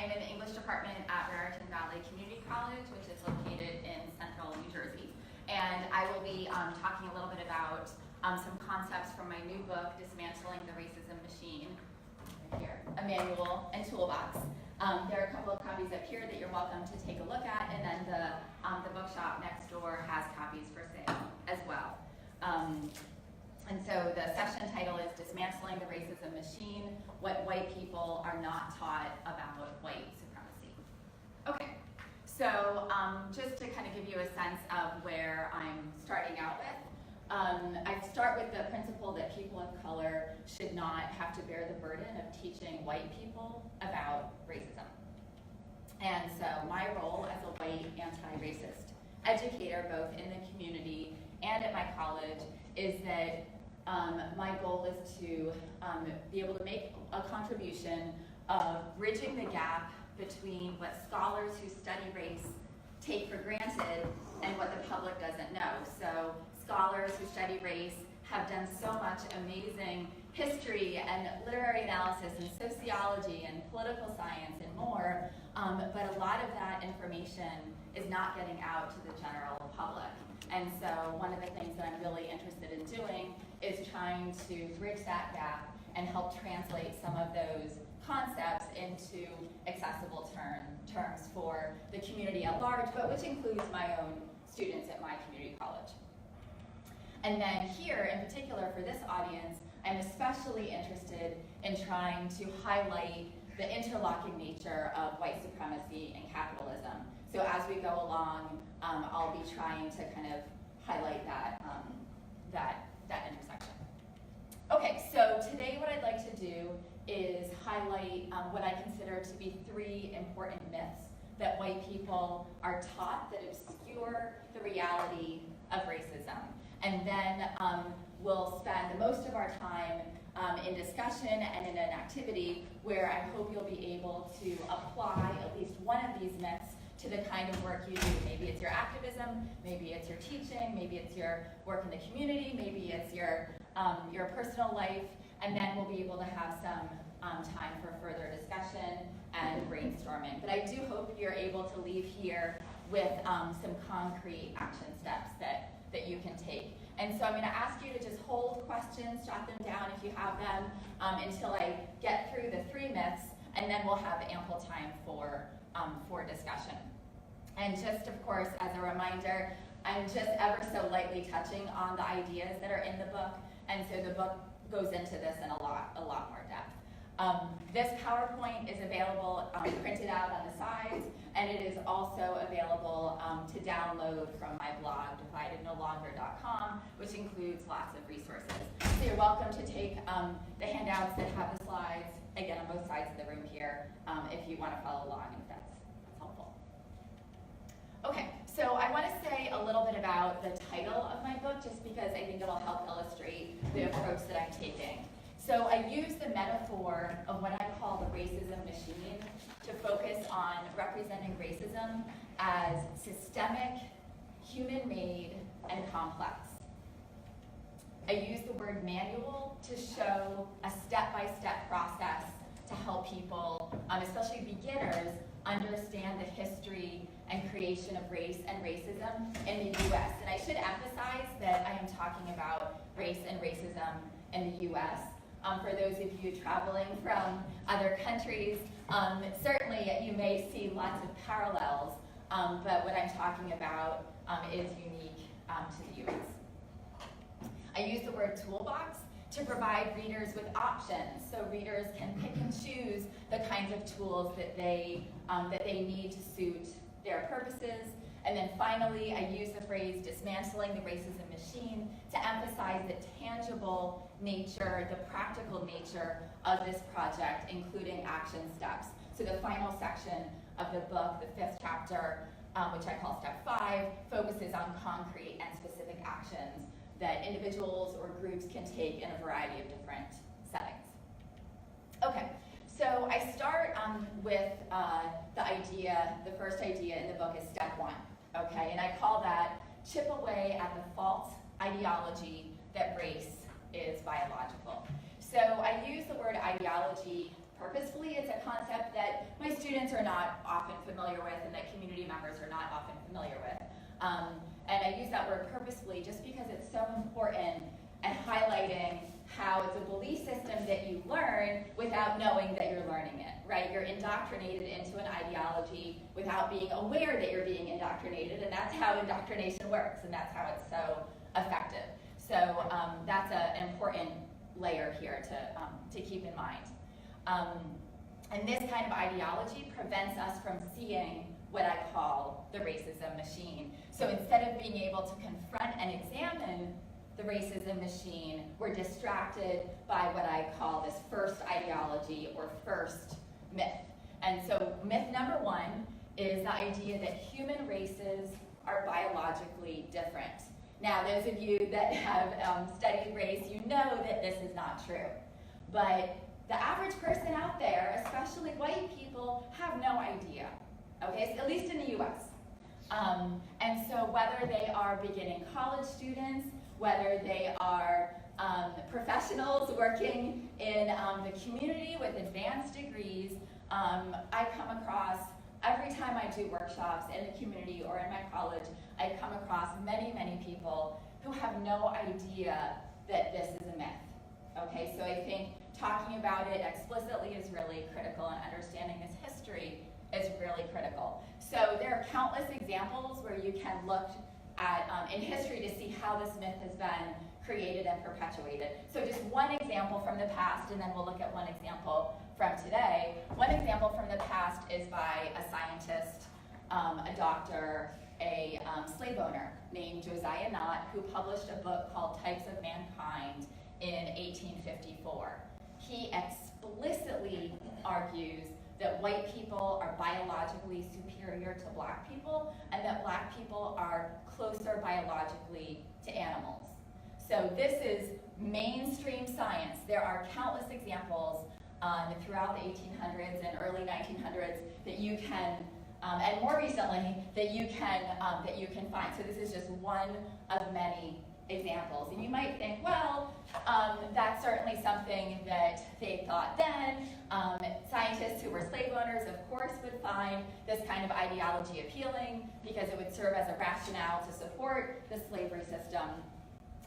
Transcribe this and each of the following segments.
I'm in the English department at Raritan Community College, which is located in central New Jersey. And I will be talking a little bit about some concepts from my new book, Dismantling the Racism Machine, right here, a manual and toolbox. There are a couple of copies up here that you're welcome to take a look at, and then the bookshop next door has copies for sale as well. And so the session title is Dismantling the Racism Machine, What White People Are Not Taught About White Supremacy. Okay, so just to kind of give you a sense of where I'm starting out with, I start with the principle that people of color should not have to bear the burden of teaching white people about racism. And so my role as a white anti-racist educator, both in the community and at my college, is that my goal is to be able to make a contribution of bridging the gap between what scholars who study race take for granted and what the public doesn't know. So scholars who study race have done so much amazing history and literary analysis and sociology and political science and more, but a lot of that information is not getting out to the general public. And so one of the things that I'm really interested in doing is trying to bridge that gap and help translate some of those concepts into accessible terms for the community at large, but which includes my own students at my community college. And then here, in particular for this audience, I'm especially interested in trying to highlight the interlocking nature of white supremacy and capitalism. So as we go along, I'll be trying to kind of highlight that intersection. Okay, so today what I'd like to do is highlight what I consider to be 3 important myths that white people are taught that obscure the reality of racism. And then we'll spend most of our time in discussion and in an activity where I hope you'll be able to apply at least one of these myths to the kind of work you do. Maybe it's your activism, maybe it's your teaching, maybe it's your work in the community, maybe it's your personal life, and then we'll be able to have some time for further discussion and brainstorming. But I do hope you're able to leave here with some concrete action steps that you can take. And so I'm going to ask you to just hold questions, jot them down if you have them, until I get through the 3 myths, and then we'll have ample time for discussion. And just, of course, as a reminder, I'm just ever so lightly touching on the ideas that are in the book, and so the book goes into this in a lot more depth. This PowerPoint is available printed out on the sides, and it is also available to download from my blog, dividednolonger.com, which includes lots of resources. So you're welcome to take the handouts that have the slides, again, on both sides of the room here, if you want to follow along, if that's helpful. Okay, so I want to say a little bit about the title of my book, just because I think it'll help illustrate the approach that I'm taking. So I use the metaphor of what I call the racism machine to focus on representing racism as systemic, human-made, and complex. I use the word manual to show a step-by-step process to help people, especially beginners, understand the history and creation of race and racism in the U.S. And I should emphasize that I am talking about race and racism in the U.S. For those of you traveling from other countries, certainly you may see lots of parallels, but what I'm talking about is unique to the U.S. I use the word toolbox to provide readers with options, so readers can pick and choose the kinds of tools that they need to suit their purposes. And then finally, I use the phrase dismantling the racism machine to emphasize the tangible nature, the practical nature of this project, including action steps. So the final section of the book, the 5th chapter, which I call step 5, focuses on concrete and specific actions that individuals or groups can take in a variety of different settings. Okay, so I start with the first idea in the book is step 1, okay? And I call that chip away at the false ideology that race is biological. So I use the word ideology purposefully. It's a concept that my students students are not often familiar with and that community members are not often familiar with. And I use that word purposefully just because it's so important and highlighting how it's a belief system that you learn without knowing that you're learning it, right? You're indoctrinated into an ideology without being aware that you're being indoctrinated, and that's how indoctrination works, and that's how it's so effective. So that's an important layer here to keep in mind. And this kind of ideology prevents us from seeing what I call the racism machine. So instead of being able to confront and examine the racism machine, we're distracted by what I call this first ideology or first myth. And so myth number one is the idea that human races are biologically different. Now, those of you that have studied race, you know that this is not true. But the average person out there, especially white people, have no idea, okay? At least in the US. And so whether they are beginning college students, whether they are professionals working in the community with advanced degrees, I come across, every time I do workshops in the community or in my college, I come across many, many people who have no idea that this is a myth. Okay, so I think talking about it explicitly is really critical, and understanding this history is really critical. So there are countless examples where you can look at in history to see how this myth has been created and perpetuated. So just one example from the past, and then we'll look at one example from today. One example from the past is by a scientist, a doctor, a slave owner named Josiah Knott, who published a book called Types of Mankind in 1854. He explicitly argues that white people are biologically superior to black people, and that black people are closer biologically to animals. So this is mainstream science. There are countless examples throughout the 1800s and early 1900s that you can, and more recently, that you can find. So this is just one of many examples. And you might think, well, that's certainly something that they thought then. Scientists who were slave owners, of course, would find this kind of ideology appealing because it would serve as a rationale to support the slavery system.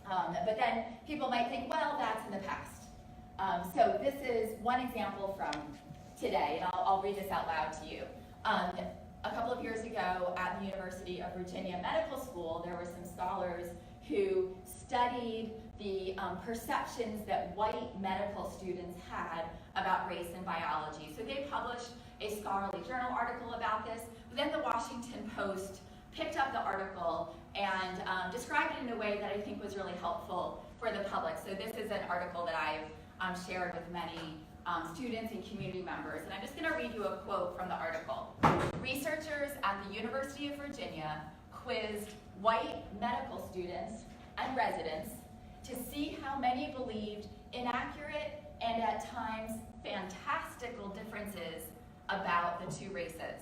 But then people might think, well, that's in the past. So this is one example from today, and I'll read this out loud to you. A couple of years ago at the University of Virginia Medical School, there were some scholars who studied the perceptions that white medical students had about race and biology. So they published a scholarly journal article about this, but then the Washington Post picked up the article and described it in a way that I think was really helpful for the public. So this is an article that I've shared with many students and community members, and I'm just going to read you a quote from the article. Researchers at the University of Virginia quizzed white medical students and residents to see how many believed inaccurate and at times fantastical differences about the two races.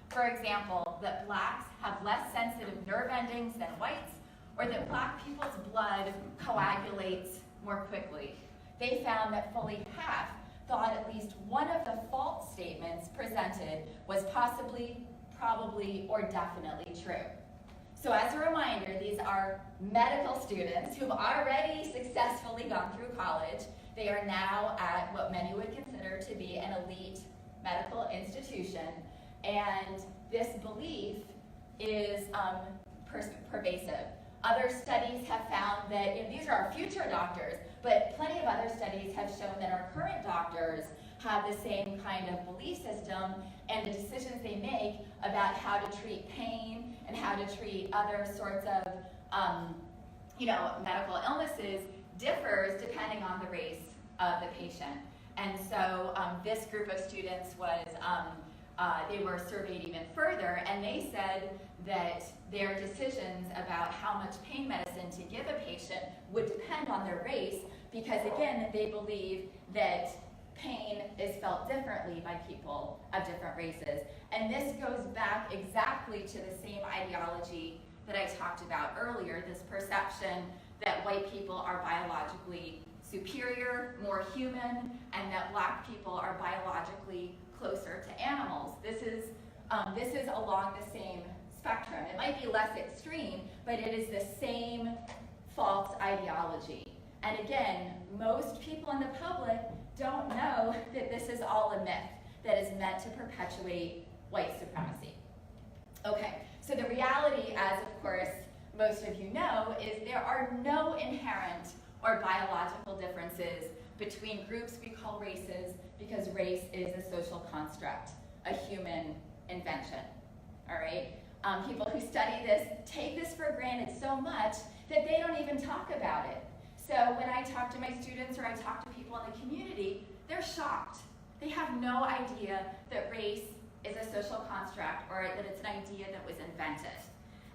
For example, that blacks have less sensitive nerve endings than whites, or that black people's blood coagulates more quickly. They found that fully half thought at least one of the false statements presented was possibly, probably, or definitely true. So as a reminder, these are medical students who've already successfully gone through college. They are now at what many would consider to be an elite medical institution, and this belief is pervasive. Other studies have found that, these are our future doctors, but plenty of other studies have shown that our current doctors have the same kind of belief system, and the decisions they make about how to treat pain and how to treat other sorts of medical illnesses differs depending on the race of the patient. And so this group of students was, they were surveyed even further, and they said that their decisions about how much pain medicine to give a patient would depend on their race, because again, they believe that pain is felt differently by people of different races. And this goes back exactly to the same ideology that I talked about earlier, this perception that white people are biologically superior, more human, and that black people are biologically closer to animals. This is this is along the same spectrum. It might be less extreme, but it is the same false ideology. And again, most people in the public don't know that this is all a myth that is meant to perpetuate white supremacy. Okay, so the reality, as of course most of you know, is there are no inherent or biological differences between groups we call races, because race is a social construct, a human invention, all right? People who study this take this for granted so much that they don't even talk about it. So when I talk to my students or I talk to people in the community, they're shocked. They have no idea that race is a social construct or that it's an idea that was invented.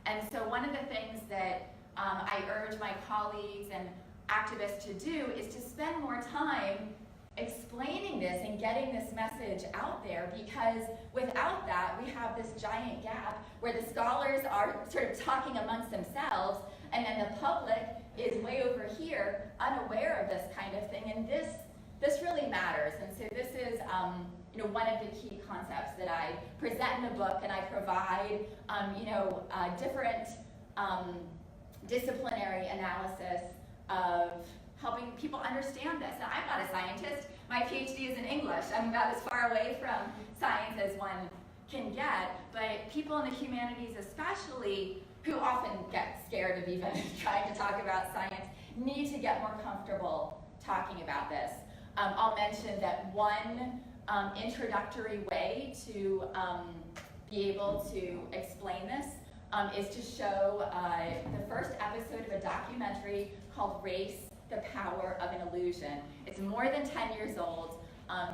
And so one of the things that I urge my colleagues and activists to do is to spend more time explaining this and getting this message out there, because without that, we have this giant gap where the scholars are sort of talking amongst themselves, and then the public is way over here unaware of this kind of thing, and this really matters. And so this is one of the key concepts that I present in the book, and I provide different disciplinary analysis of helping people understand this. Now, I'm not a scientist. My PhD is in English. I'm about as far away from science as one can get, but people in the humanities especially, who often get scared of even trying to talk about science, need to get more comfortable talking about this. I'll mention that one introductory way to be able to explain this is to show the first episode of a documentary called Race, the Power of an Illusion. It's more than 10 years old,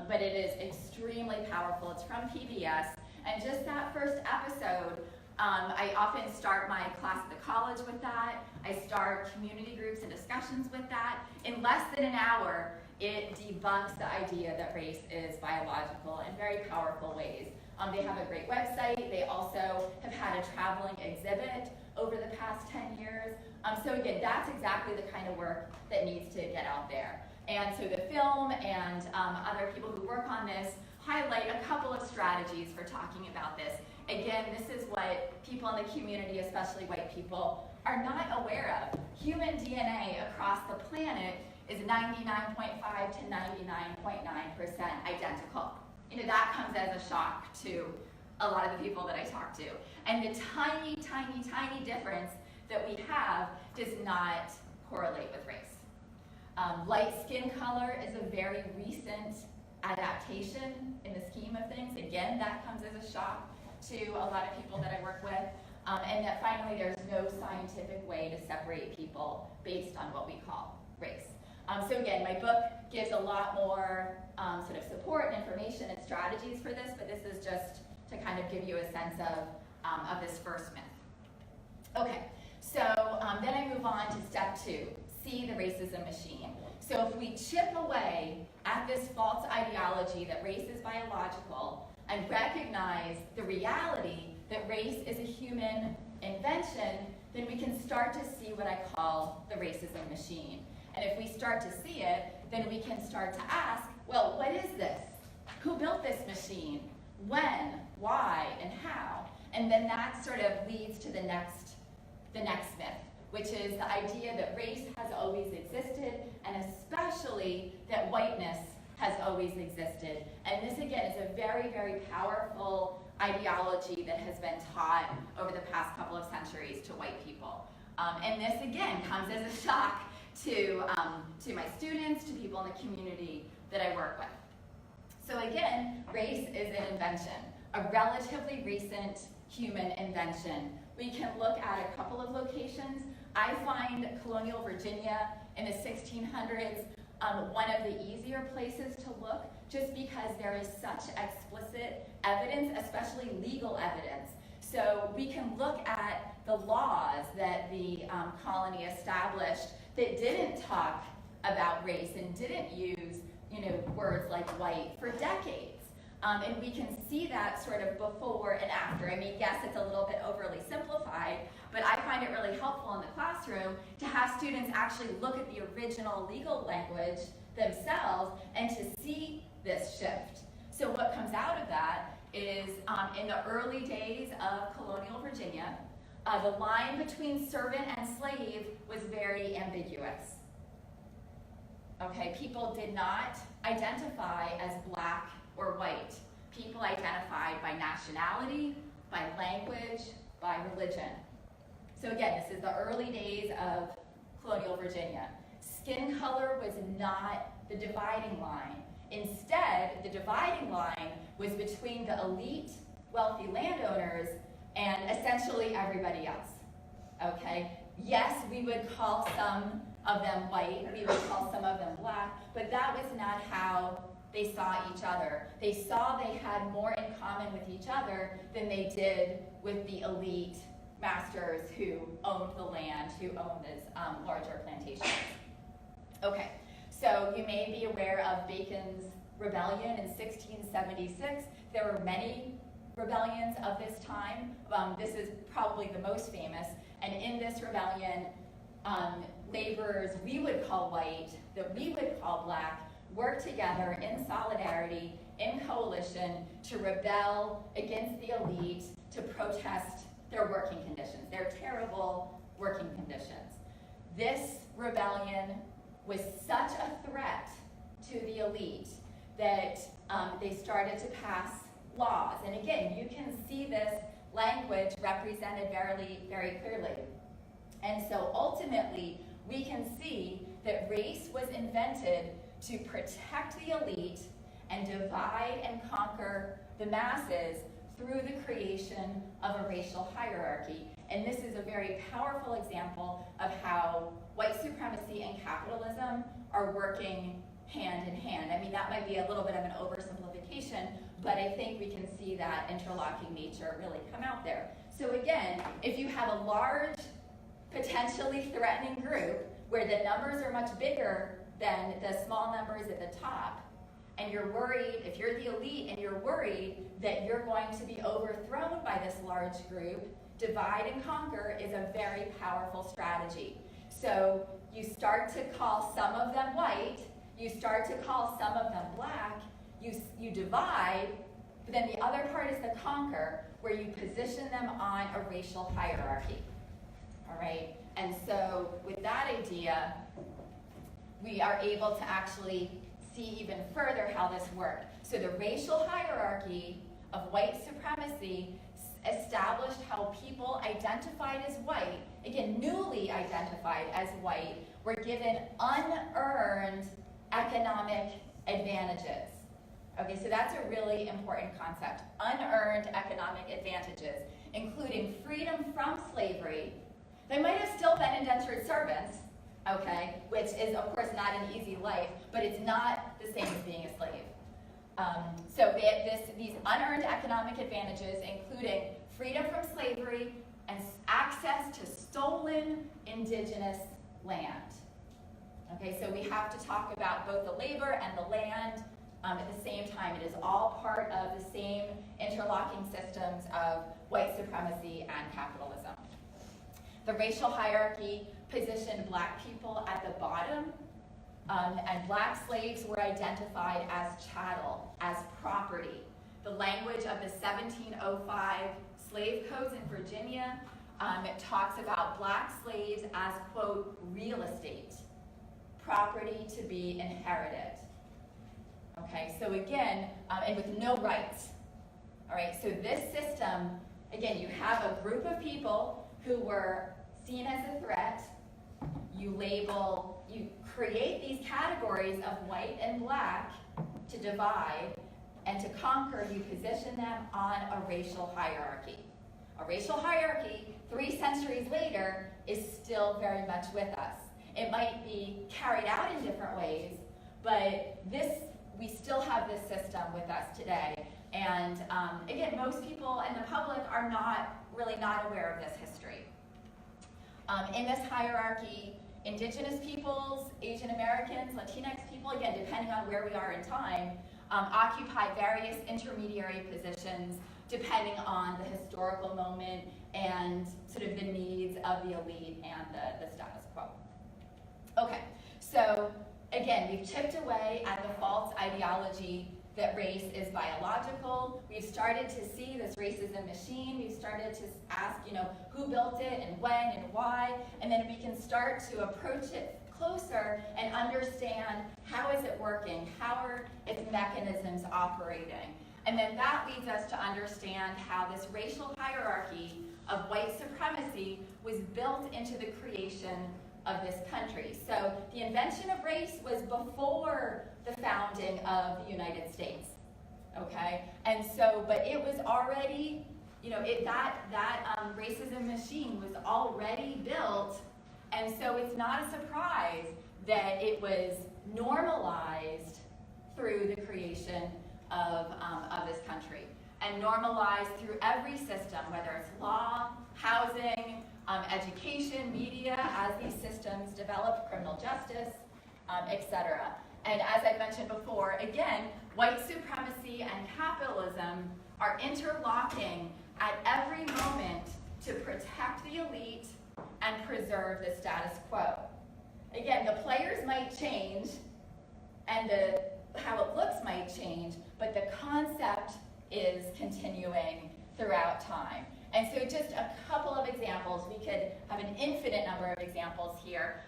but it is extremely powerful. It's from PBS, and just that first episode, I often start my class at the college with that. I start community groups and discussions with that. In less than an hour, it debunks the idea that race is biological in very powerful ways. They have a great website. They also have had a traveling exhibit over the past 10 years. So again, that's exactly the kind of work that needs to get out there. And so the film and other people who work on this highlight a couple of strategies for talking about this. Again, this is what people in the community, especially white people, are not aware of. Human DNA across the planet is 99.5 to 99.9% identical. That comes as a shock to a lot of the people that I talk to. And the tiny, tiny, tiny difference that we have does not correlate with race. Light skin color is a very recent adaptation in the scheme of things. Again, that comes as a shock to a lot of people that I work with. And that finally, there's no scientific way to separate people based on what we call race. So again, my book gives a lot more sort of support and information and strategies for this, but this is just to kind of give you a sense of this first myth. Okay, so then I move on to step 2, see the racism machine. So if we chip away at this false ideology that race is biological and recognize the reality that race is a human invention, then we can start to see what I call the racism machine. And if we start to see it, then we can start to ask, well, what is this? Who built this machine? When? Why? And how? And then that sort of leads to the next myth, which is the idea that race has always existed, and especially that whiteness has always existed. And this, again, is a very, very powerful ideology that has been taught over the past couple of centuries to white people. And this, again, comes as a shock to my students, to people in the community that I work with. So again, race is an invention, a relatively recent human invention. We can look at a couple of locations. I find colonial Virginia in the 1600s one of the easier places to look, just because there is such explicit evidence, especially legal evidence. So we can look at the laws that the colony established that didn't talk about race and didn't use, words like white for decades. And we can see that sort of before and after. I mean, yes, it's a little bit overly simplified, but I find it really helpful in the classroom to have students actually look at the original legal language themselves and to see this shift. So what comes out of that is in the early days of colonial Virginia, the line between servant and slave was very ambiguous. Okay, people did not identify as black or white. People identified by nationality, by language, by religion. So again, this is the early days of colonial Virginia. Skin color was not the dividing line. Instead, the dividing line was between the elite, wealthy landowners and essentially everybody else. Okay? Yes, we would call some of them white, we would call some of them black, but that was not how they saw each other. They saw they had more in common with each other than they did with the elite masters who owned the land, who owned these larger plantations. Okay, so you may be aware of Bacon's rebellion in 1676. There were many rebellions of this time. This is probably the most famous. And in this rebellion, laborers we would call white, that we would call black, worked together in solidarity, in coalition, to rebel against the elite, to protest their working conditions, their terrible working conditions. This rebellion was such a threat to the elite that they started to pass laws. And again, you can see this language represented very clearly. And so ultimately, we can see that race was invented to protect the elite and divide and conquer the masses through the creation of a racial hierarchy. And this is a very powerful example of how white supremacy and capitalism are working hand in hand. I mean, that might be a little bit of an oversimplification, but I think we can see that interlocking nature really come out there. So again, if you have a large, potentially threatening group where the numbers are much bigger than the small numbers at the top, and you're worried, if you're the elite and you're worried that you're going to be overthrown by this large group, divide and conquer is a very powerful strategy. So you start to call some of them white, you start to call some of them black, you divide, but then the other part is the conquer, where you position them on a racial hierarchy. All right? And so with that idea, we are able to actually see even further how this worked. So the racial hierarchy of white supremacy established how people identified as white, again, newly identified as white, were given unearned economic advantages. Okay, so that's a really important concept. Unearned economic advantages, including freedom from slavery. They might have still been indentured servants, okay, which is, of course, not an easy life, but it's not the same as being a slave. So these unearned economic advantages, including freedom from slavery and access to stolen indigenous land. Okay, so we have to talk about both the labor and the land at the same time. It is all part of the same interlocking systems of white supremacy and capitalism. The racial hierarchy positioned black people at the bottom, and black slaves were identified as chattel, as property. The language of the 1705 slave codes in Virginia, it talks about black slaves as, quote, real estate, property to be inherited. Okay, so again, and with no rights. All right, so this system, again, you have a group of people who were seen as a threat. You label, you create these categories of white and black to divide, and to conquer, you position them on a racial hierarchy. A racial hierarchy, 3 centuries later, is still very much with us. It might be carried out in different ways, but we still have this system with us today. And again, most people in the public are really not aware of this history. In this hierarchy, indigenous peoples, Asian Americans, Latinx people, again, depending on where we are in time, occupy various intermediary positions depending on the historical moment and sort of the needs of the elite and the status quo. Okay, so again, we've chipped away at the false ideology that race is biological. We've started to see this racism machine. We've started to ask, who built it and when and why, and then we can start to approach it closer and understand how is it working, how are its mechanisms operating. And then that leads us to understand how this racial hierarchy of white supremacy was built into the creation of this country. So the invention of race was before the founding of the United States, okay? And so, but it was already, that racism machine was already built, and so it's not a surprise that it was normalized through the creation of this country, and normalized through every system, whether it's law, housing, education, media, as these systems develop, criminal justice, etc. And as I mentioned before, again, white supremacy and capitalism are interlocking at every moment to protect the elite and preserve the status quo. Again, the players might change and how it looks might change, but the concept is continuing throughout time. And so just a couple of examples, we could have an infinite number of examples here.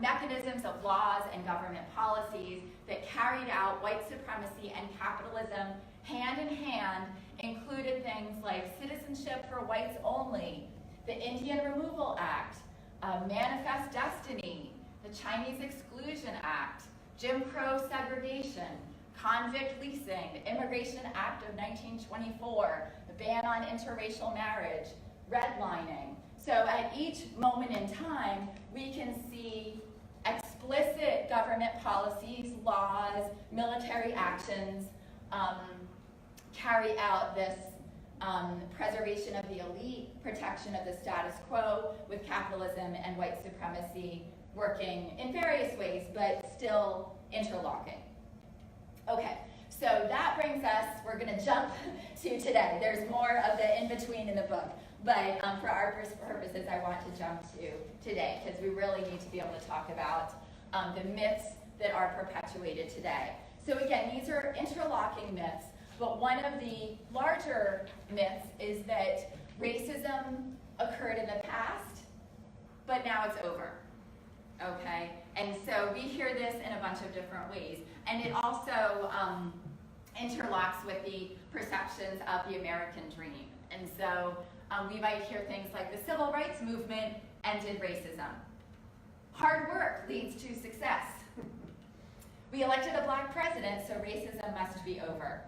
Mechanisms of laws and government policies that carried out white supremacy and capitalism hand in hand included things like citizenship for whites only, the Indian Removal Act, Manifest Destiny, the Chinese Exclusion Act, Jim Crow segregation, convict leasing, the Immigration Act of 1924, the ban on interracial marriage, redlining. So at each moment in time, we can see explicit government policies, laws, military actions carry out this preservation of the elite, protection of the status quo, with capitalism and white supremacy working in various ways, but still interlocking. Okay, so that brings us, we're going to jump to today. There's more of the in-between in the book, but for our purposes, I want to jump to today, because we really need to be able to talk about the myths that are perpetuated today. So again, these are interlocking myths, but one of the larger myths is that racism occurred in the past, but now it's over, okay? And so we hear this in a bunch of different ways. And it also interlocks with the perceptions of the American dream. And so we might hear things like the civil rights movement ended racism. Hard work leads to success. We elected a black president, so racism must be over.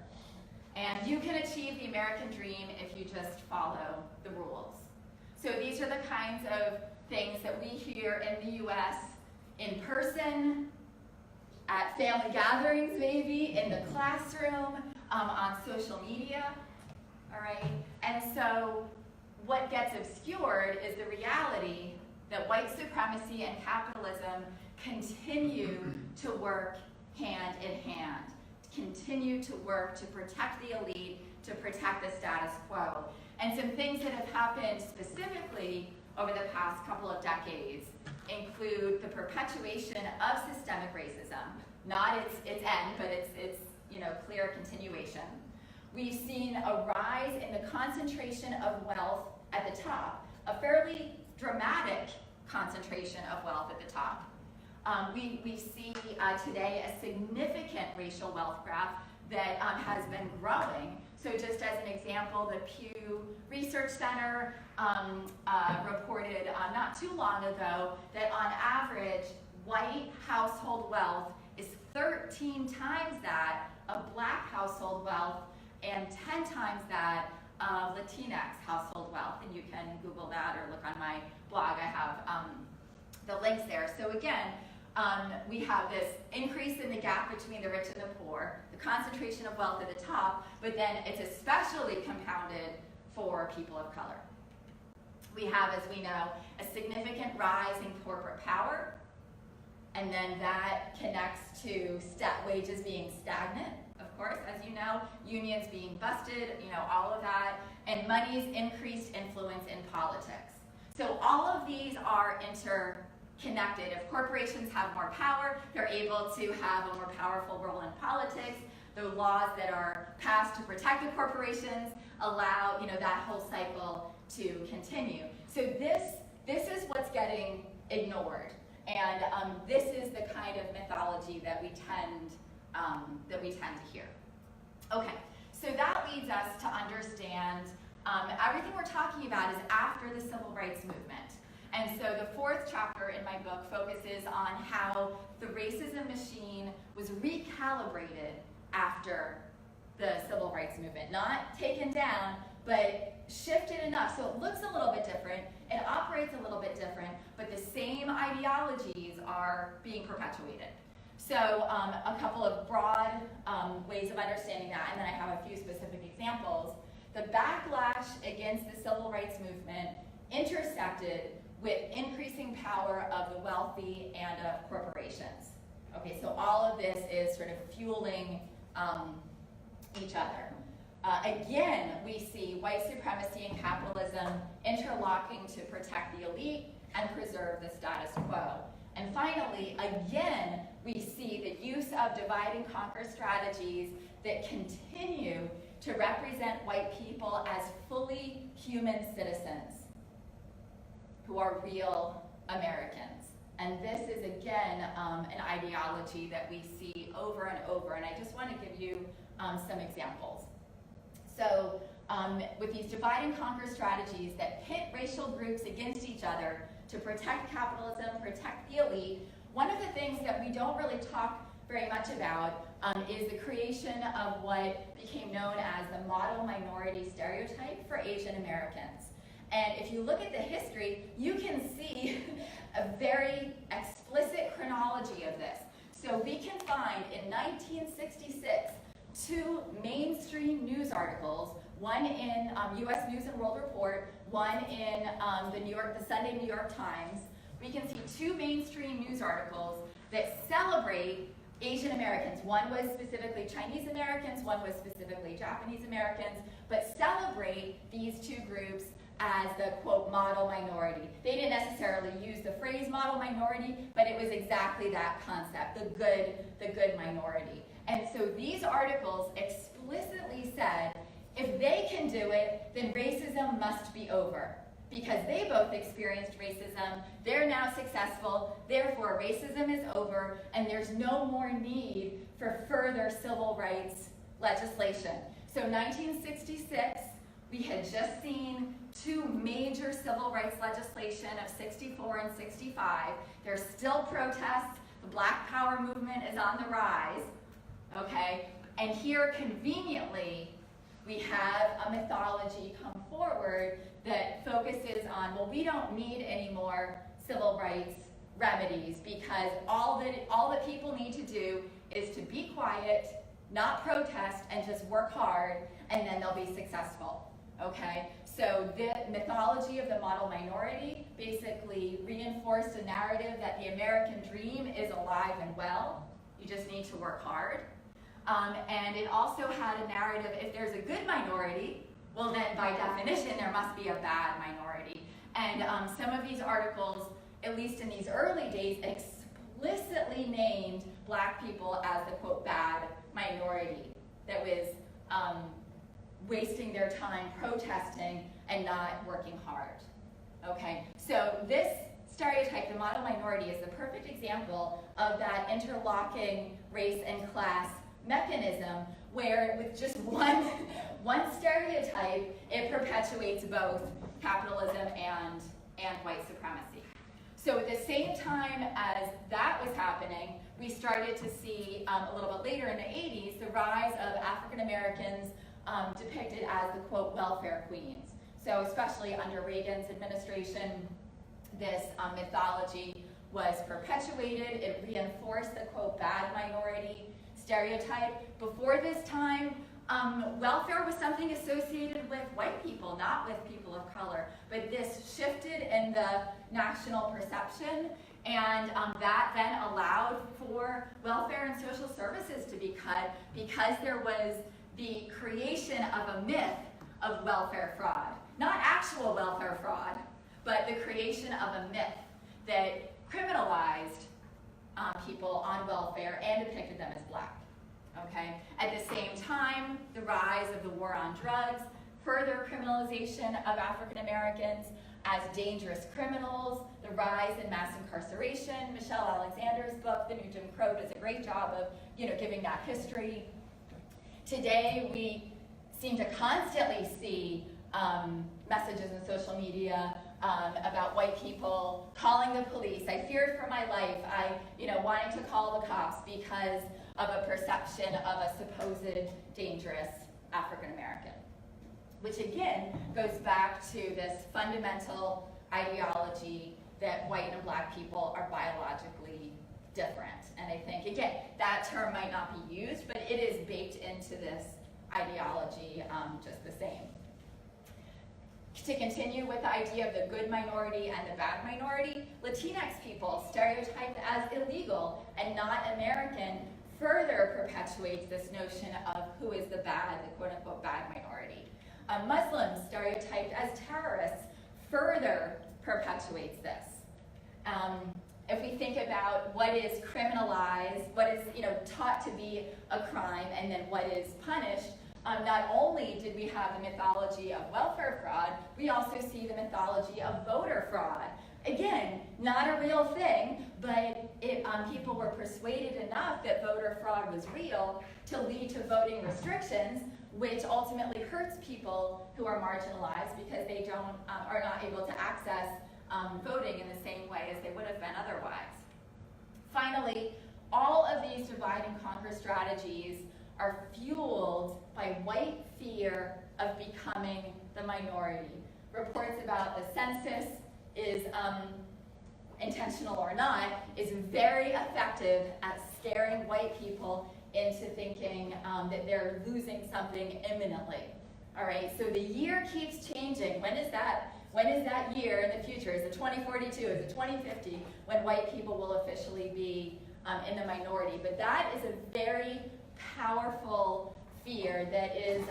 And you can achieve the American dream if you just follow the rules. So these are the kinds of things that we hear in the US in person, at family gatherings maybe, in the classroom, on social media, all right? And so what gets obscured is the reality that white supremacy and capitalism continue to work hand in hand, continue to work to protect the elite, to protect the status quo. And some things that have happened specifically over the past couple of decades include the perpetuation of systemic racism, not its end, but its clear continuation. We've seen a rise in the concentration of wealth at the top, a fairly dramatic concentration of wealth at the top. We see today a significant racial wealth graph that has been growing. So just as an example, the Pew Research Center reported not too long ago that on average, white household wealth is 13 times that of black household wealth and 10 times that of Latinx household wealth. And you can Google that or look on my blog. I have the links there. So again, we have this increase in the gap between the rich and the poor, the concentration of wealth at the top, but then it's especially compounded for people of color. We have, as we know, a significant rise in corporate power, and then that connects to wages being stagnant, of course, as you know, unions being busted, all of that, and money's increased influence in politics. So all of these are interconnected. If corporations have more power, they're able to have a more powerful role in politics. The laws that are passed to protect the corporations allow, that whole cycle to continue. So this is what's getting ignored, and this is the kind of mythology that we tend to hear. Okay, so that leads us to understand everything we're talking about is after the civil rights movement. And so the fourth chapter in my book focuses on how the racism machine was recalibrated after the civil rights movement. Not taken down, but shifted enough. So it looks a little bit different, it operates a little bit different, but the same ideologies are being perpetuated. So a couple of broad ways of understanding that, and then I have a few specific examples. The backlash against the civil rights movement intersected with increasing power of the wealthy and of corporations. Okay, so all of this is sort of fueling each other. Again, we see white supremacy and capitalism interlocking to protect the elite and preserve the status quo. And finally, again, we see the use of divide and conquer strategies that continue to represent white people as fully human citizens who are real Americans. And this is, again, an ideology that we see over and over. And I just want to give you some examples. So with these divide and conquer strategies that pit racial groups against each other to protect capitalism, protect the elite, one of the things that we don't really talk very much about is the creation of what became known as the model minority stereotype for Asian Americans. And if you look at the history, you can see a very explicit chronology of this. So we can find in 1966 two mainstream news articles, one in U.S. News and World Report, one in the Sunday New York Times. We can see two mainstream news articles that celebrate Asian Americans. One was specifically Chinese Americans, one was specifically Japanese Americans, but celebrate these two groups as the, quote, model minority. They didn't necessarily use the phrase model minority, but it was exactly that concept, the good minority. And so these articles explicitly said, if they can do it, then racism must be over. Because they both experienced racism, they're now successful, therefore racism is over, and there's no more need for further civil rights legislation. So 1966, we had just seen two major civil rights legislation of 64 and 65. There's still protests, the Black Power movement is on the rise, okay? And here, conveniently, we have a mythology come forward that focuses on, well, we don't need any more civil rights remedies because all that people need to do is to be quiet, not protest, and just work hard, and then they'll be successful, okay? So the mythology of the model minority basically reinforced a narrative that the American dream is alive and well. You just need to work hard. And it also had a narrative, if there's a good minority, well then by definition there must be a bad minority. And some of these articles, at least in these early days, explicitly named Black people as the, quote, bad minority that was wasting their time protesting and not working hard. Okay, so this stereotype, the model minority, is the perfect example of that interlocking race and class mechanism where with just one stereotype, it perpetuates both capitalism and white supremacy. So at the same time as that was happening, we started to see a little bit later in the 80s, the rise of African Americans depicted as the, quote, welfare queens. So especially under Reagan's administration, this mythology was perpetuated. It reinforced the, quote, bad minority stereotype. Before this time, welfare was something associated with white people, not with people of color. But this shifted in the national perception, and that then allowed for welfare and social services to be cut because there was the creation of a myth of welfare fraud. Not actual welfare fraud, but the creation of a myth that criminalized people on welfare and depicted them as Black. okay? At the same time, the rise of the war on drugs, further criminalization of African Americans as dangerous criminals, the rise in mass incarceration. Michelle Alexander's book, The New Jim Crow, does a great job of giving that history. Today, we seem to constantly see messages in social media about white people calling the police. I feared for my life. Wanting to call the cops because of a perception of a supposed dangerous African American, which again goes back to this fundamental ideology that white and black people are biologically different. And I think, again, that term might not be used, but it is baked into this ideology just the same. To continue with the idea of the good minority and the bad minority, Latinx people stereotyped as illegal and not American further perpetuates this notion of who is the bad, the quote-unquote bad minority. Muslims stereotyped as terrorists further perpetuates this. If we think about what is criminalized, what is taught to be a crime, and then what is punished, not only did we have the mythology of welfare fraud, we also see the mythology of voter fraud. Again, not a real thing, but people were persuaded enough that voter fraud was real to lead to voting restrictions, which ultimately hurts people who are marginalized because they are not able to access voting in the same way as they would have been otherwise. Finally, all of these divide and conquer strategies are fueled by white fear of becoming the minority. Reports about the census is intentional or not, is very effective at scaring white people into thinking that they're losing something imminently. All right, so the year keeps changing. When is that year in the future? Is it 2042? Is it 2050 when white people will officially be in the minority? But that is a very powerful fear that is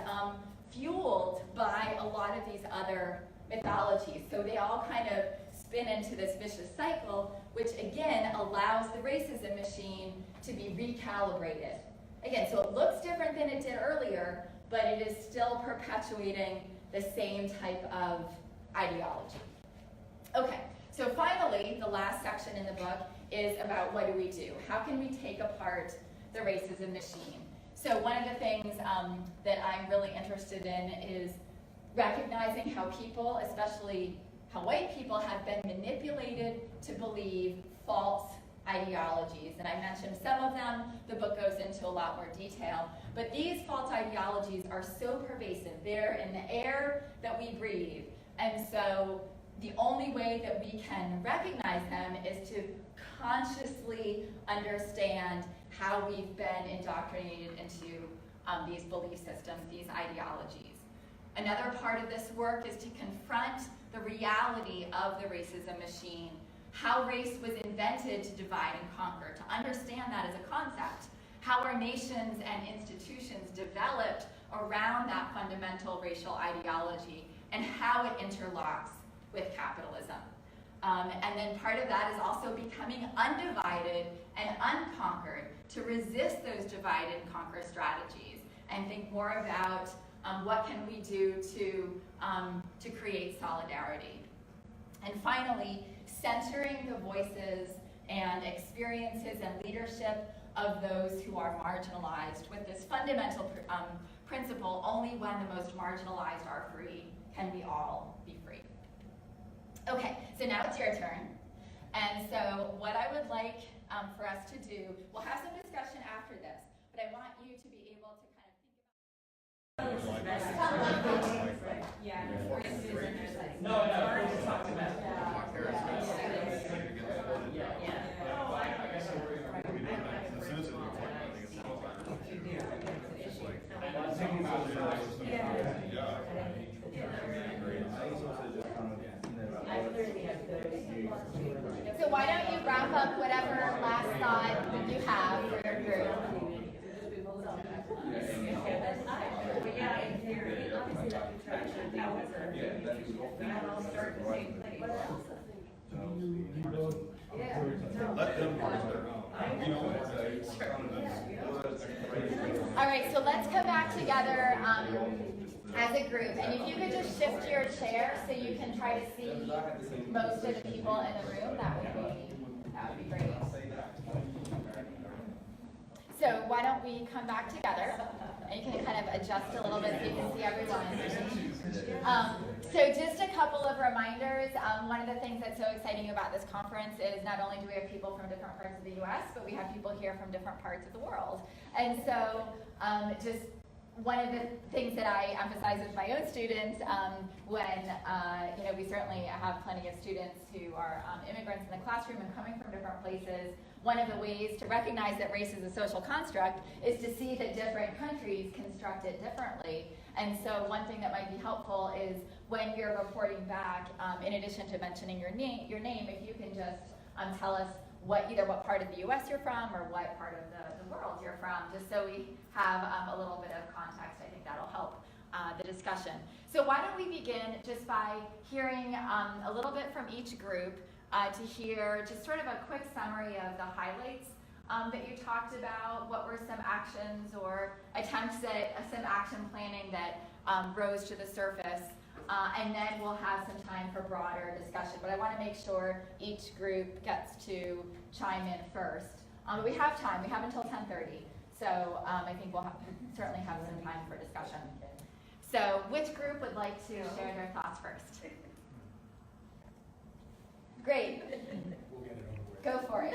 fueled by a lot of these other mythologies. So they all kind of spin into this vicious cycle, which again allows the racism machine to be recalibrated. Again, so it looks different than it did earlier, but it is still perpetuating the same type of ideology. Okay, so finally, the last section in the book is about what do we do? How can we take apart the racism machine? So one of the things that I'm really interested in is recognizing how people, especially how white people, have been manipulated to believe false ideologies. And I mentioned some of them. The book goes into a lot more detail. But these false ideologies are so pervasive. They're in the air that we breathe. And so the only way that we can recognize them is to consciously understand how we've been indoctrinated into these belief systems, these ideologies. Another part of this work is to confront the reality of the racism machine, how race was invented to divide and conquer, to understand that as a concept, how our nations and institutions developed around that fundamental racial ideology, and how it interlocks with capitalism. And then part of that is also becoming undivided and unconquered, to resist those divide and conquer strategies and think more about what can we do to create solidarity. And finally, centering the voices and experiences and leadership of those who are marginalized with this fundamental principle: only when the most marginalized are free can we all be free. Okay, so now it's your turn. And so what I would like for us to do, we'll have some discussion after this, but I want you to be able to kind of think about... Yeah, no, we're talking about So why don't you wrap up whatever last thought you have for your group? Yeah, in theory, obviously that contraction, however, we all start the same place. What else? Let them All right, so let's come back together as a group. And if you could just shift your chair so you can try to see most of the people in the room, that would be great. So why don't we come back together, and you can kind of adjust a little bit so you can see everyone. So just a couple of reminders. One of the things that's so exciting about this conference is not only do we have people from different parts of the U.S., but we have people here from different parts of the world. And so just one of the things that I emphasize with my own students when, we certainly have plenty of students who are immigrants in the classroom and coming from different places. One of the ways to recognize that race is a social construct is to see that different countries construct it differently. And so one thing that might be helpful is when you're reporting back, in addition to mentioning your name, if you can just tell us either what part of the U.S. you're from or what part of the world you're from, just so we have a little bit of context. I think that'll help the discussion. So why don't we begin just by hearing a little bit from each group to hear just sort of a quick summary of the highlights that you talked about. What were some actions or attempts at some action planning that rose to the surface? And then we'll have some time for broader discussion. But I want to make sure each group gets to chime in first. But we have time. We have until 10:30. So I think we'll certainly have some time for discussion. So which group would like to share their thoughts first? Great. We'll get it over with. Go for it.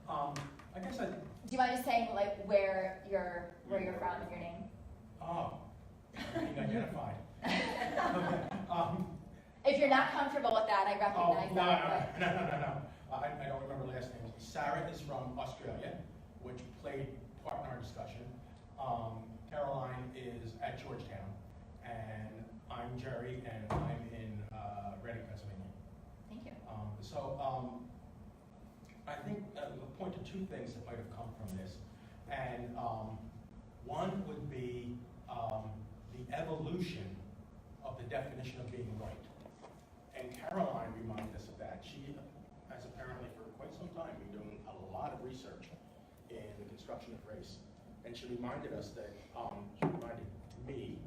I guess Do you mind just saying like where you're from and your name? Being identified. If you're not comfortable with that, I recognize that. No. I don't remember last names. Sarah is from Australia, which played part in our discussion. Caroline is at Georgetown, and I'm Jerry, and I'm in Raritan, Pennsylvania. Thank you. I think I'll point to two things that might have come from this, and one would be the evolution of the definition of being white. And Caroline reminded us of that. She has apparently for quite some time been doing a lot of research in the construction of race. And she reminded us that, she reminded me,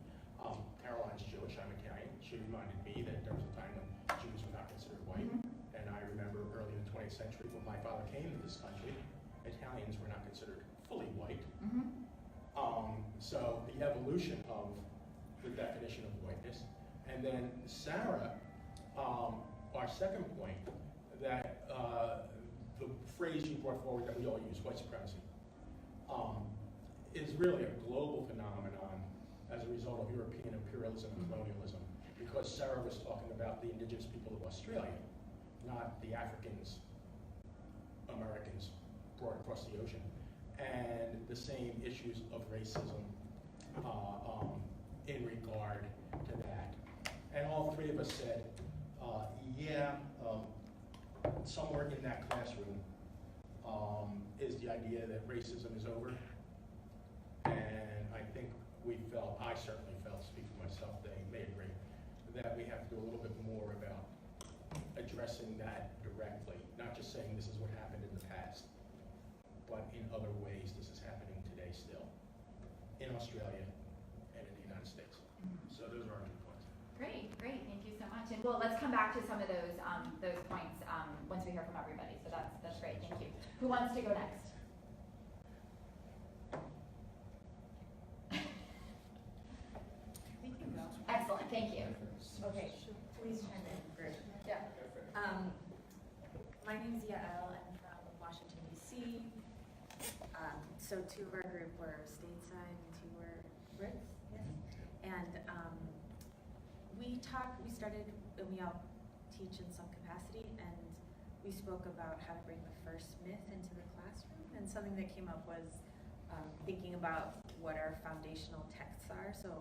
Caroline's Jewish, I'm Italian. She reminded me that there was a time when Jews were not considered white. Mm-hmm. And I remember early in the 20th century when my father came to this country, Italians were not considered fully white. Mm-hmm. So the evolution of the definition of whiteness. And then Sarah, our second point, that the phrase you brought forward that we all use, white supremacy, is really a global phenomenon as a result of European imperialism and colonialism, because Sarah was talking about the indigenous people of Australia, not the Africans, Americans brought across the ocean, and the same issues of racism in regard to that. And all three of us said, somewhere in that classroom is the idea that racism is over. And I think I certainly felt, speak for myself, they may agree, that we have to do a little bit more about addressing that directly, not just saying this is what happened in the past, but in other ways this is happening today still, in Australia and in the United States. So those are our 2 points. Great, thank you so much. And well, let's come back to some of those points once we hear from everybody. So that's great, thank you. Who wants to go next? Excellent, thank you. Okay, please chime in. Great. Yeah. My name is Yael. I'm from Washington, D.C. So 2 of our group were stateside and 2 were Brits. Yes. And we started, and we all teach in some capacity, and we spoke about how to bring the first myth into the classroom. And something that came up was thinking about what our foundational texts are. So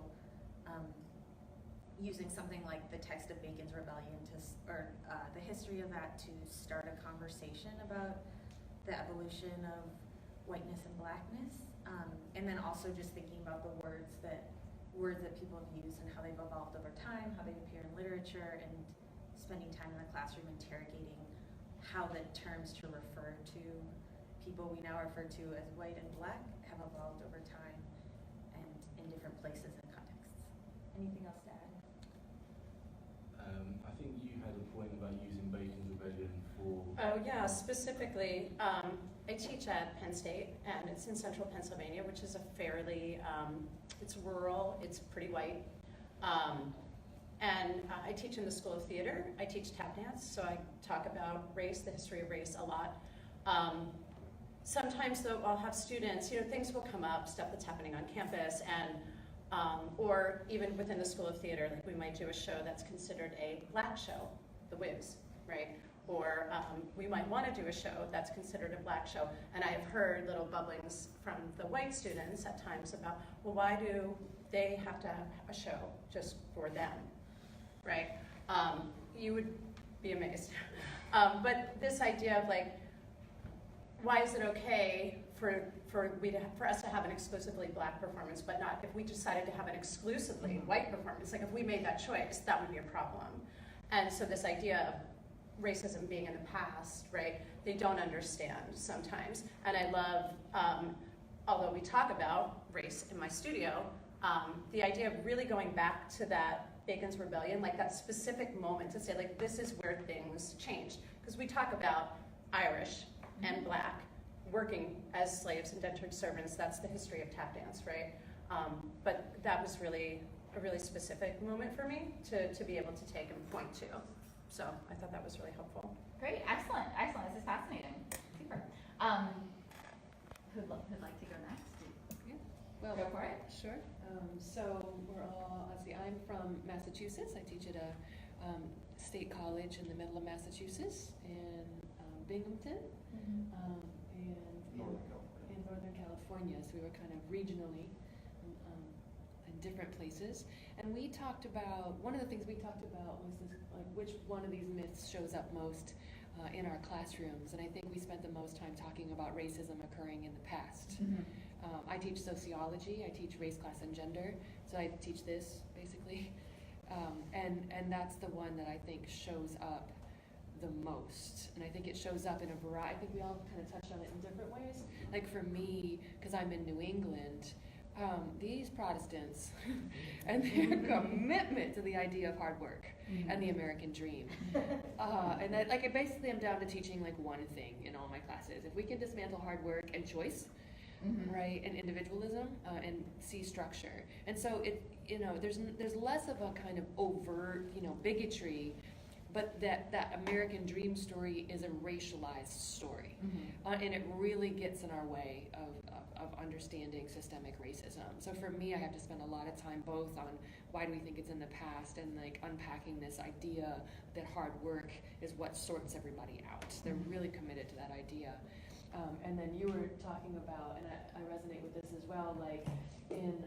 using something like the text of Bacon's Rebellion or the history of that to start a conversation about the evolution of whiteness and blackness, and then also just thinking about the words that people have used and how they've evolved over time, how they appear in literature, and spending time in the classroom interrogating how the terms to refer to people we now refer to as white and black have evolved over time and in different places and contexts. Anything else to add? I think you had a point about using Bacon's Rebellion for... Oh yeah, specifically, I teach at Penn State, and it's in central Pennsylvania, which is a fairly, it's rural, it's pretty white. And I teach in the School of Theater. I teach tap dance, so I talk about race, the history of race a lot. Sometimes though, I'll have students, things will come up, stuff that's happening on campus, and or even within the School of Theater, like we might do a show that's considered a black show, the Wiz, right? Or we might want to do a show that's considered a black show. And I've heard little bubblings from the white students at times about, well, why do they have to have a show just for them, right? You would be amazed. But this idea of like, why is it okay for us to have an exclusively black performance, but not if we decided to have an exclusively white performance? Like if we made that choice, that would be a problem. And so this idea of racism being in the past, right? They don't understand sometimes. And I love, although we talk about race in my studio, the idea of really going back to that Bacon's Rebellion, like that specific moment to say like, this is where things changed. Because we talk about Irish and black working as slaves, indentured servants. That's the history of tap dance, right? But that was really a really specific moment for me to be able to take and point to. So I thought that was really helpful. Great, excellent. This is fascinating. Super. Who'd like to go next? Yeah. Well, Go for it. Sure. So we're all, I'm from Massachusetts. I teach at a state college in the middle of Massachusetts in Binghamton, and in Northern California. So we were kind of regionally in different places. And we talked about, one of the things we talked about was this, like, which one of these myths shows up most in our classrooms. And I think we spent the most time talking about racism occurring in the past. I teach sociology, I teach race, class, and gender, so I teach this, basically. And that's the one that I think shows up the most. And I think it shows up in a variety, I think we all kind of touched on it in different ways. Like for me, because I'm in New England, these Protestants and their commitment to the idea of hard work and the American dream. And that, like, basically I'm down to teaching like one thing in all my classes. If we can dismantle hard work and choice, right, and individualism, and see structure. And so it, there's less of a kind of overt, bigotry, but that American dream story is a racialized story. And it really gets in our way of understanding systemic racism. So for me, I have to spend a lot of time both on why do we think it's in the past and like unpacking this idea that hard work is what sorts everybody out. They're really committed to that idea. And then you were talking about, and I resonate with this as well, like in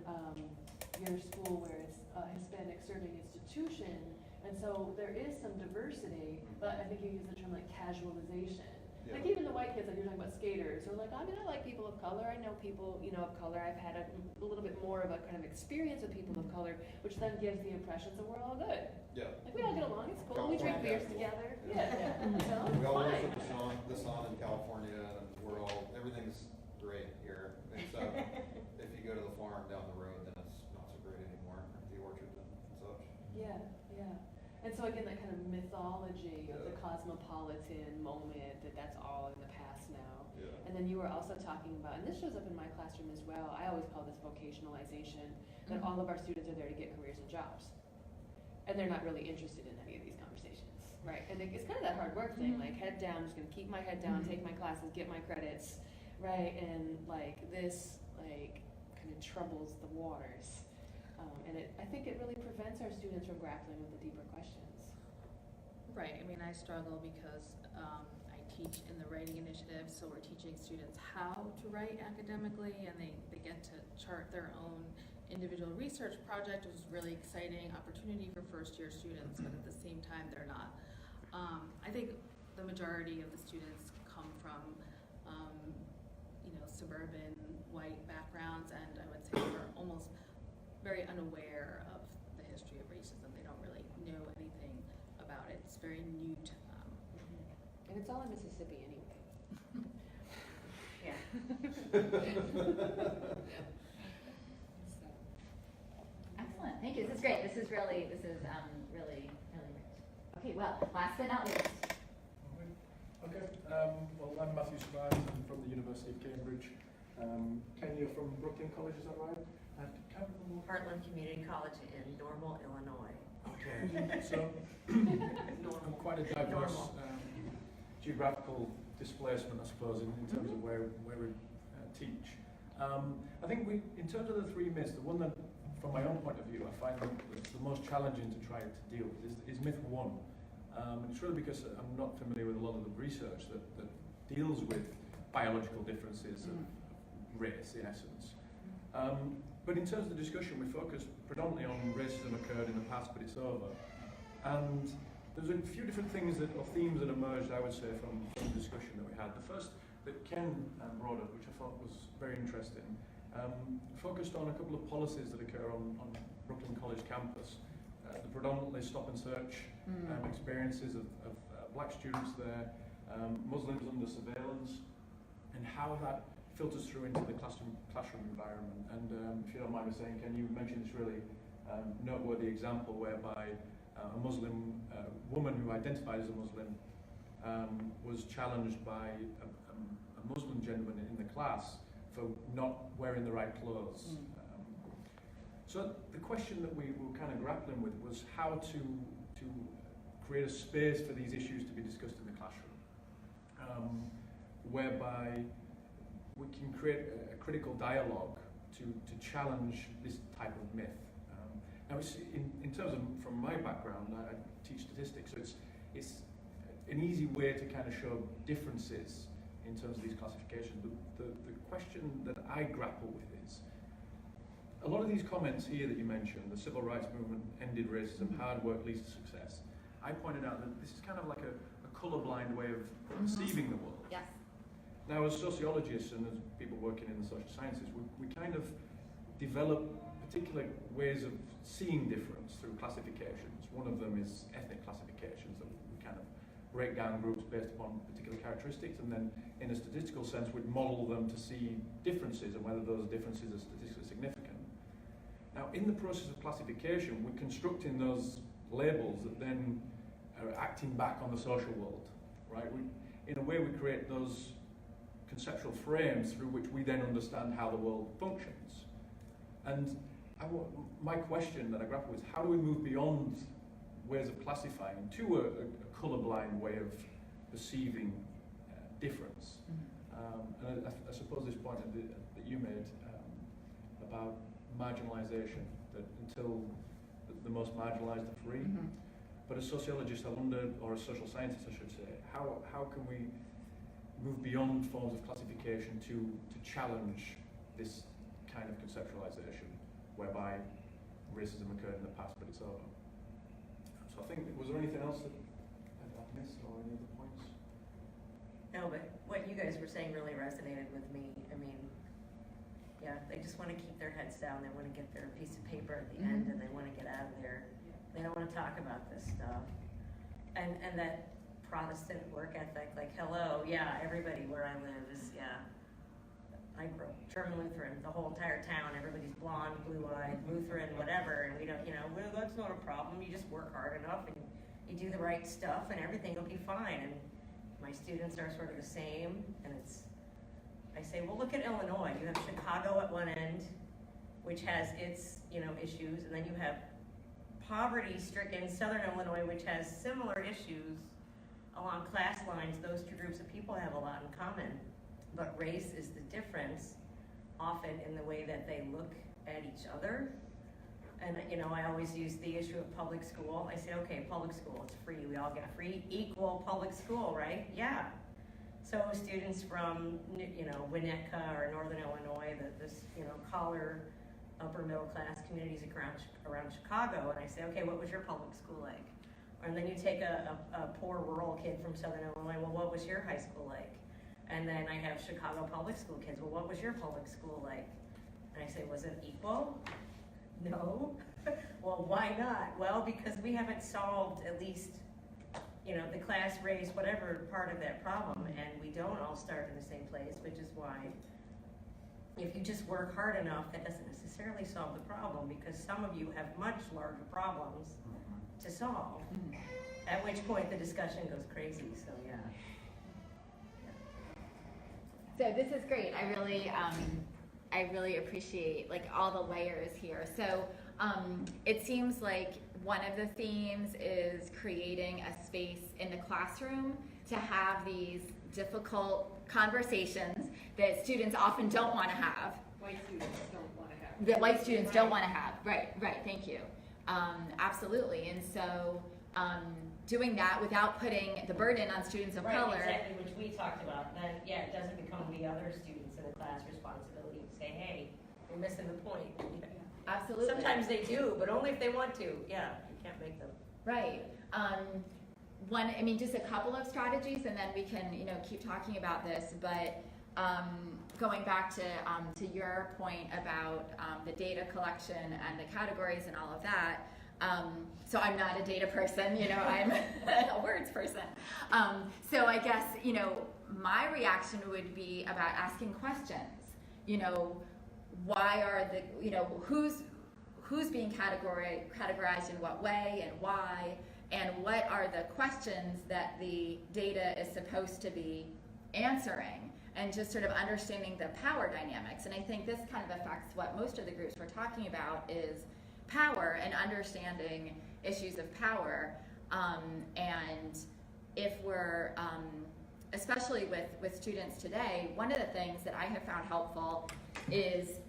your school where it's a Hispanic serving institution, and so there is some diversity, but I think you use the term like casualization. Yeah. Like even the white kids, like you're talking about skaters, are like, I like people of color, I know people, of color, I've had a little bit more of a kind of experience with people of color, which then gives the impression that we're all good. Yeah. Like we all get along, it's cool, we drink beers together. Yeah. So, we all fine. worship the sun in California, and everything's great here. Except if you go to the farm down the road, then it's not so great anymore, the orchard and such. Yeah. And so again, that kind of mythology of the cosmopolitan moment, that's all in the past now. Yeah. And then you were also talking about, and this shows up in my classroom as well, I always call this vocationalization, that all of our students are there to get careers and jobs. And they're not really interested in any of these conversations, right? And it's kind of that hard work thing, like head down, I'm just gonna keep my head down, take my classes, get my credits, right? And like this, like, kind of troubles the waters. And I think it really prevents our students from grappling with the deeper questions. Right, I mean, I struggle because I teach in the writing initiative, so we're teaching students how to write academically, and they get to chart their own individual research project, which is really exciting opportunity for first-year students, but at the same time, they're not. I think the majority of the students come from, suburban white backgrounds, and I would say they're almost very unaware of the history of racism. They don't really know anything about it. It's very new to them. And it's all in Mississippi anyway. Yeah. Excellent, thank you. This is great. This is really rich. Okay, well, last but not least. Okay, well, I'm Matthew Spies. I'm from the University of Cambridge. Ken, you're from Brooklyn College, is that right? And Heartland Community College in Normal, Illinois. Okay, so I'm quite a diverse geographical displacement, I suppose, in terms of where we teach. I think in terms of the three myths, the one that, from my own point of view, I find the most challenging to try to deal with is myth one. And it's really because I'm not familiar with a lot of the research that deals with biological differences of race, in essence. But in terms of the discussion, we focus predominantly on racism occurred in the past, but it's over. And there's a few different things or themes that emerged, I would say, from the discussion that we had. The first that Ken brought up, which I thought was very interesting, focused on a couple of policies that occur on Brooklyn College campus. The predominantly stop and search experiences of black students there, Muslims under surveillance, and how that filters through into the classroom environment. And if you don't mind me saying, Ken, you mentioned this really noteworthy example whereby a Muslim woman who identified as a Muslim was challenged by a Muslim gentleman in the class for not wearing the right clothes. So the question that we were kind of grappling with was how to create a space for these issues to be discussed in the classroom, whereby we can create a critical dialogue to challenge this type of myth. Now, in terms of, from my background, I teach statistics, so it's an easy way to kind of show differences in terms of these classifications. But the question that I grapple with is, a lot of these comments here that you mentioned, the civil rights movement ended racism, hard work leads to success. I pointed out that this is kind of like a colourblind way of perceiving the world. Yes. Now, as sociologists and as people working in the social sciences, we kind of develop particular ways of seeing difference through classifications. One of them is ethnic classifications, that we kind of break down groups based upon particular characteristics, and then in a statistical sense we'd model them to see differences and whether those differences are statistically significant. Now, in the process of classification, we're constructing those labels that then are acting back on the social world, right? In a way, we create those conceptual frames through which we then understand how the world functions. And my question that I grapple with is, how do we move beyond ways of classifying to a colourblind way of perceiving difference? And I suppose this point that you made about marginalisation, that until the most marginalised are free. But as sociologists, I wonder, or as social scientists, I should say, how can we move beyond forms of classification to challenge this kind of conceptualisation, whereby racism occurred in the past, but it's over? So I think, was there anything else that I've missed, or any other points? No, but what you guys were saying really resonated with me. I mean, yeah, they just want to keep their heads down. They want to get their piece of paper at the end, and they want to get out of there. They don't want to talk about this stuff. And that Protestant work ethic, like, hello, yeah, everybody where I live is, yeah. I grew up German Lutheran, the whole entire town, everybody's blonde, blue-eyed, Lutheran, whatever, and we don't, well, that's not a problem. You just work hard enough and you do the right stuff and everything will be fine. And my students are sort of the same, and I say, well, look at Illinois. You have Chicago at one end, which has its, issues, and then you have poverty-stricken Southern Illinois, which has similar issues along class lines. Those two groups of people have a lot in common, but race is the difference, often in the way that they look at each other. And I always use the issue of public school. I say, okay, public school, it's free. We all get free, equal public school, right? Yeah. So students from, Winnetka or Northern Illinois, this, collar, upper middle class communities around Chicago, and I say, okay, what was your public school like? And then you take a poor rural kid from Southern Illinois, well, what was your high school like? And then I have Chicago public school kids, well, what was your public school like? And I say, was it equal? No. Well, why not? Well, because we haven't solved at least, you know, the class raised whatever part of that problem, and we don't all start in the same place, which is why if you just work hard enough, that doesn't necessarily solve the problem, because some of you have much larger problems to solve, at which point the discussion goes crazy, so yeah. So this is great. I really appreciate like all the layers here. So it seems like one of the themes is creating a space in the classroom to have these difficult conversations that students often don't want to have. White students don't want to have. That white students don't want to have. Right, thank you. Absolutely. And so doing that without putting the burden on students of color. Right, exactly, which we talked about. Then, yeah, it doesn't become the other students in the class responsibility to say, hey, we're missing the point. Absolutely. Sometimes they do, but only if they want to. Yeah, you can't make them. Right. Just a couple of strategies, and then we can, keep talking about this. But going back to your point about the data collection and the categories and all of that. So I'm not a data person, I'm a words person. So I guess, my reaction would be about asking questions. Why are who's being categorized in what way and why, and what are the questions that the data is supposed to be answering, and just sort of understanding the power dynamics. And I think this kind of affects what most of the groups we're talking about is power and understanding issues of power. And if we're, especially with students today, one of the things that I have found helpful is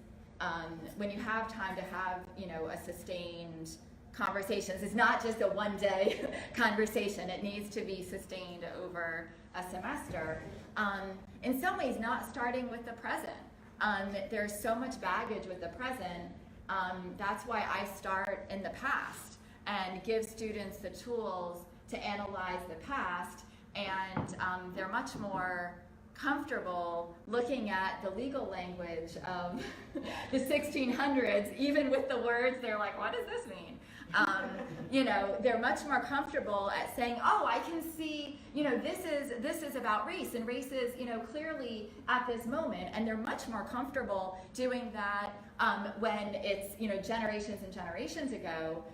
when you have time to have, a sustained conversations. It's not just a one-day conversation. It needs to be sustained over a semester. In some ways, not starting with the present. There's so much baggage with the present. That's why I start in the past and give students the tools to analyze the past, and they're much more comfortable looking at the legal language of the 1600s, even with the words. They're like, what does this mean? They're much more comfortable at saying, oh, I can see, this is about race, and race is, clearly at this moment. And they're much more comfortable doing that when it's, generations and generations ago.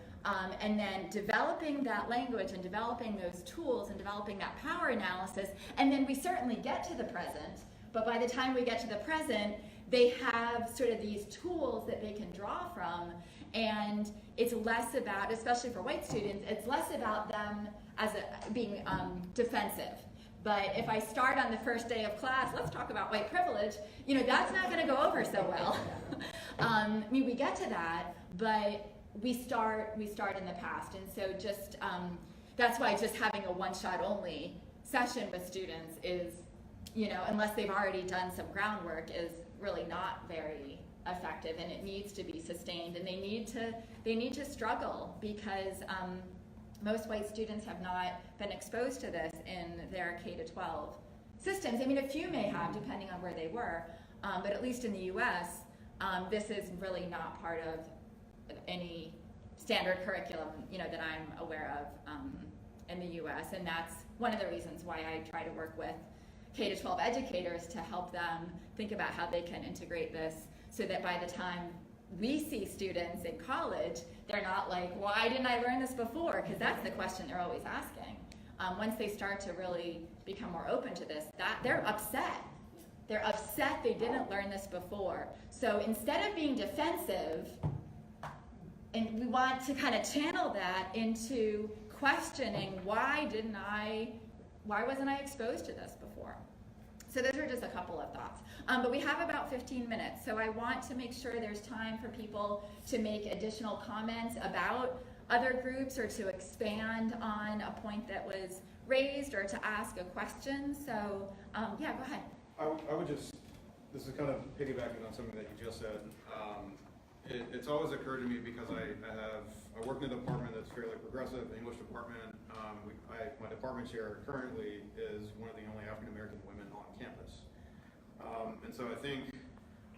And then developing that language and developing those tools and developing that power analysis. And then we certainly get to the present, but by the time we get to the present, they have sort of these tools that they can draw from. And it's less about, especially for white students, it's less about them as being defensive. But if I start on the first day of class, let's talk about white privilege, that's not going to go over so well. We get to that, but we start in the past. And so just, that's why just having a one-shot only session with students is, unless they've already done some groundwork, is really not very effective, and it needs to be sustained, and they need to struggle, because most white students have not been exposed to this in their K-12 systems. A few may have, depending on where they were, but at least in the US, this is really not part of any standard curriculum, that I'm aware of in the US, and that's one of the reasons why I try to work with K-12 educators to help them think about how they can integrate this, so that by the time we see students in college, they're not like, why didn't I learn this before? Because that's the question they're always asking. Once they start to really become more open to this, that they're upset. They're upset they didn't learn this before. So instead of being defensive, and we want to kind of channel that into questioning, why wasn't I exposed to this before? So those are just a couple of thoughts. But we have about 15 minutes, so I want to make sure there's time for people to make additional comments about other groups, or to expand on a point that was raised, or to ask a question. So yeah, go ahead. I would just, this is kind of piggybacking on something that you just said. It's always occurred to me, because I work in a department that's fairly progressive, the English department. My department chair currently is one of the only African American women on campus. And so I think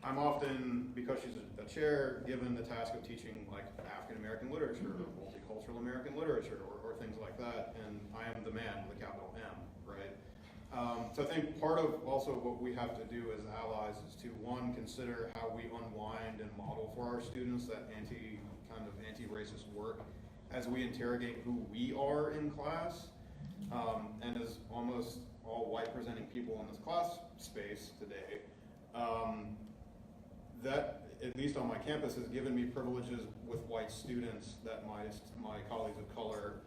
I'm often, because she's a chair, given the task of teaching like African American literature, or multicultural American literature, or things like that, and I am the man with a capital M, right? So I think part of also what we have to do as allies is to, one, consider how we unwind and model for our students that anti-racist work as we interrogate who we are in class. And as almost all white presenting people in this class space today, that, at least on my campus, has given me privileges with white students that my colleagues of color,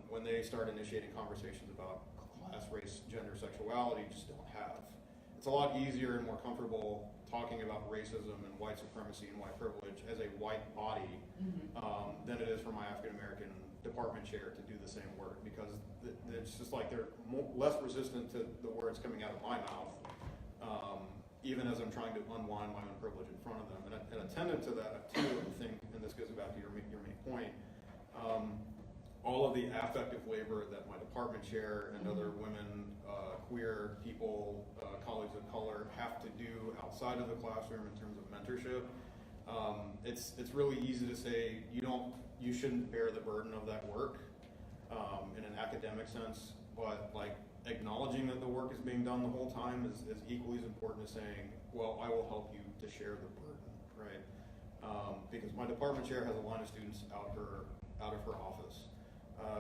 when they start initiating conversations about class, race, gender, sexuality, just don't have. It's a lot easier and more comfortable talking about racism and white supremacy and white privilege as a white body than it is for my African American department chair to do the same work, because it's just like they're less resistant to the words coming out of my mouth, even as I'm trying to unwind my own privilege in front of them. And attendant to that, too, I think, and this goes back to your main point, all of the affective labor that my department chair and other women, queer people, colleagues of color have to do outside of the classroom in terms of mentorship. It's really easy to say you shouldn't bear the burden of that work in an academic sense, but like acknowledging that the work is being done the whole time is equally as important as saying, well, I will help you to share the burden, right? Because my department chair has a line of students out of her office.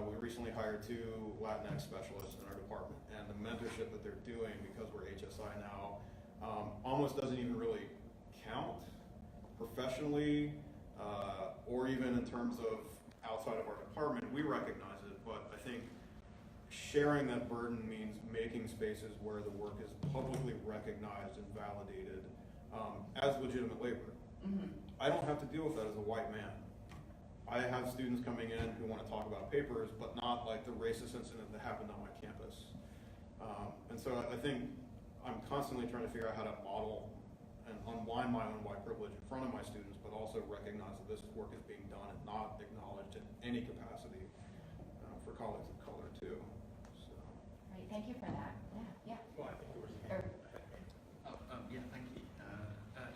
We recently hired 2 Latinx specialists in our department, and the mentorship that they're doing, because we're HSI now, almost doesn't even really count professionally, or even in terms of outside of our department. We recognize it, but I think sharing that burden means making spaces where the work is publicly recognized and validated as legitimate labor. I don't have to deal with that as a white man. I have students coming in who want to talk about papers, but not like the racist incident that happened on my campus. And so I think I'm constantly trying to figure out how to model and unwind my own white privilege in front of my students, but also recognize that this work is being done and not acknowledged in any capacity for colleagues of color too. So. Great, thank you for that. Yeah. Well, I think there was a Or- Yeah, thank you.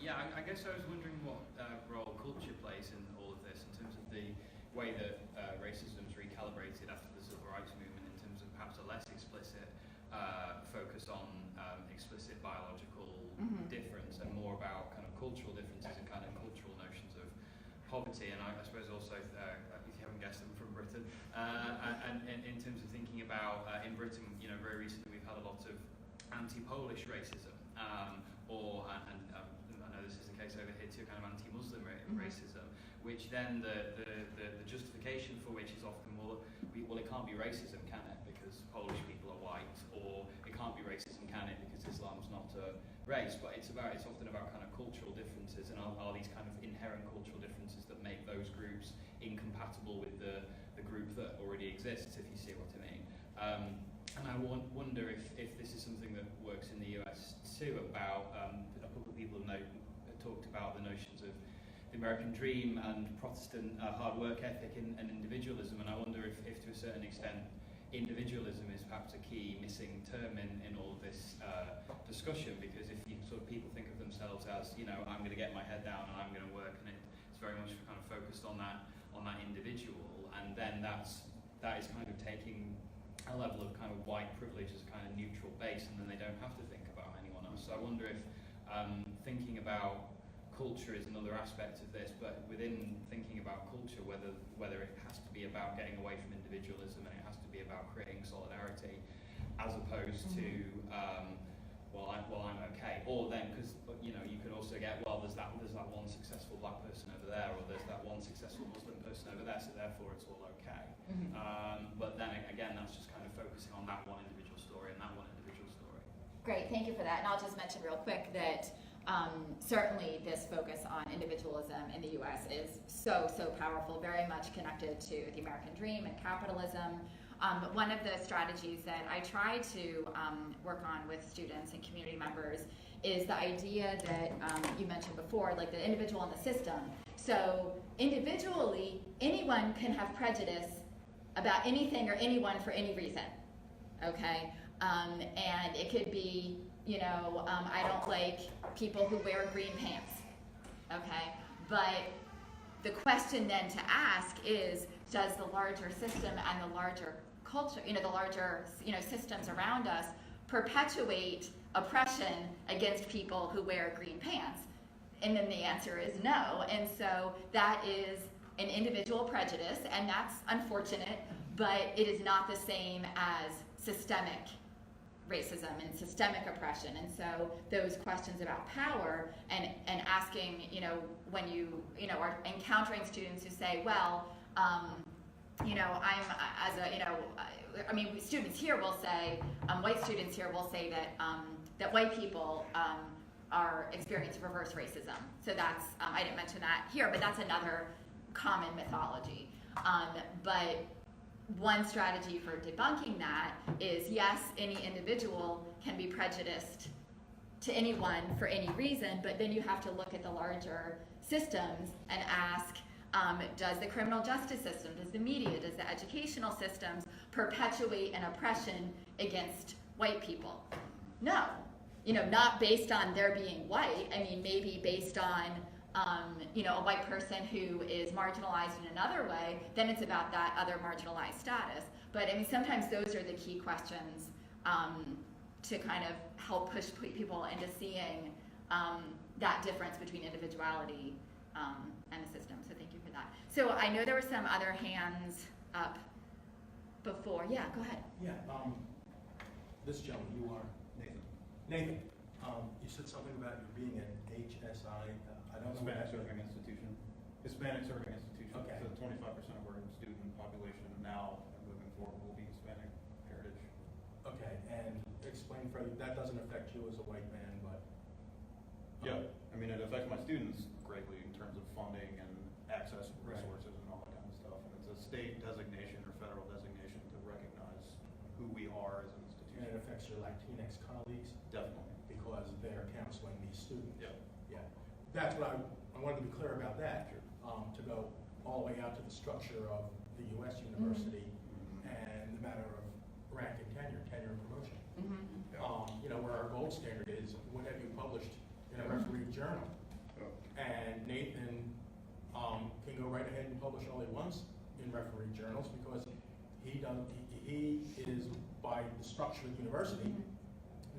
I guess I was wondering what role culture plays in all of this, in terms of the way that racism is recalibrated after the civil rights movement, in terms of perhaps a less explicit focus on explicit biological difference, and more about kind of cultural differences and kind of cultural notions of poverty. And I suppose also, if you haven't guessed, them from Britain, and in terms of thinking about in Britain, very recently we've had a lot of anti-Polish racism, and I know this is the case over here too, kind of anti-Muslim racism, which then the justification for which is often, well, it can't be racism, can it? Because Polish people are white, or it can't be racism, can it? Because Islam's not a race. But it's often about kind of cultural differences, and are these kind of inherent cultural differences that make those groups incompatible with the group that already exists, if you see what I mean. And I wonder if this is something that works in the US too, about a couple of people have talked about the notions of the American dream and Protestant hard work ethic and individualism, and I wonder if to a certain extent individualism is perhaps a key missing term in all of this discussion, because if people think of themselves as, I'm going to get my head down and I'm going to work, and it's very much kind of focused on that individual, and then that is kind of taking a level of kind of white privilege as a kind of neutral base, and then they don't have to think about anyone else. So I wonder if thinking about culture is another aspect of this, but within thinking about culture, whether it has to be about getting away from individualism and it has to be about creating solidarity, as opposed to I'm okay, or then because you could also get, well, there's that one successful black person over there, or there's that one successful Muslim person over there, so therefore it's all okay. But then again, that's just kind of focusing on that one individual story and that one individual story. Great, thank you for that. And I'll just mention real quick that certainly this focus on individualism in the US is so powerful, very much connected to the American dream and capitalism. But one of the strategies that I try to work on with students and community members is the idea that you mentioned before, like the individual and the system. So individually, anyone can have prejudice about anything or anyone for any reason, okay? And it could be, I don't like people who wear green pants, okay? But the question then to ask is, does the larger system and the larger culture, the larger, systems around us perpetuate oppression against people who wear green pants? And then the answer is no. And so that is an individual prejudice, and that's unfortunate, but it is not the same as systemic racism and systemic oppression. And so those questions about power and asking, when you, are encountering students who say, well, students here will say, white students here will say that white people are experiencing reverse racism. So that's, I didn't mention that here, but that's another common mythology. But one strategy for debunking that is, yes, any individual can be prejudiced to anyone for any reason, but then you have to look at the larger systems and ask, does the criminal justice system, does the media, does the educational systems perpetuate an oppression against white people? No. Not based on their being white. I mean, maybe based on a white person who is marginalized in another way, then it's about that other marginalized status. But sometimes those are the key questions to kind of help push people into seeing that difference between individuality and the system. So thank you for that. So I know there were some other hands up before. Yeah, go ahead. Yeah, this gentleman, you are? Nathan, you said something about you being an HSI, I don't know. Hispanic Serving Institution. Hispanic Serving Institution. Okay. So 25% of our student population now, moving forward, will be Hispanic heritage. Okay, and explain further, that doesn't affect you as a white man, but. Yeah, it affects my students greatly in terms of funding and access to Right. resources and all that kind of stuff. And it's a state designation or federal designation to recognize who we are as an institution. And it affects your Latinx colleagues? Definitely. Because they're counseling these students? Yeah. Yeah. That's what I wanted to be clear about that, to go all the way out to the structure of the U.S. university and the matter of rank and tenure and promotion. Where our gold standard is, what have you published in a refereed journal? And Nathan can go right ahead and publish all he wants in refereed journals because he is, by the structure of the university,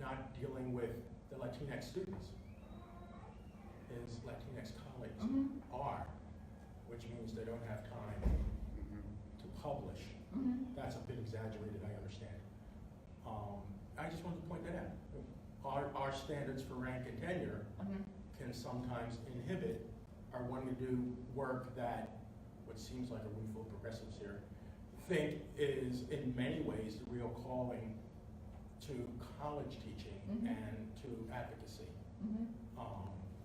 not dealing with the Latinx students. His Latinx colleagues are, which means they don't have time to publish. That's a bit exaggerated, I understand. I just wanted to point that out. Our standards for rank and tenure can sometimes inhibit our wanting to do work that, what seems like a room full of progressives here, think is in many ways the real calling to college teaching and to advocacy.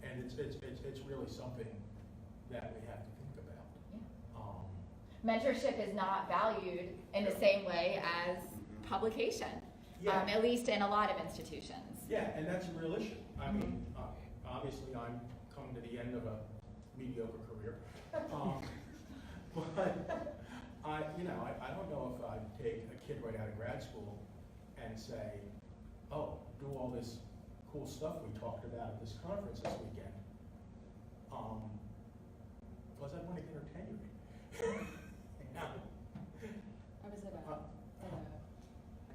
And it's really something that we have to think about. Mentorship is not valued in the same way as publication, at least in a lot of institutions. Yeah, and that's a real issue. Obviously I'm coming to the end of a mediocre career. But I don't know if I'd take a kid right out of grad school and say, oh, do all this cool stuff we talked about at this conference this weekend. Because I want to get her tenured. I was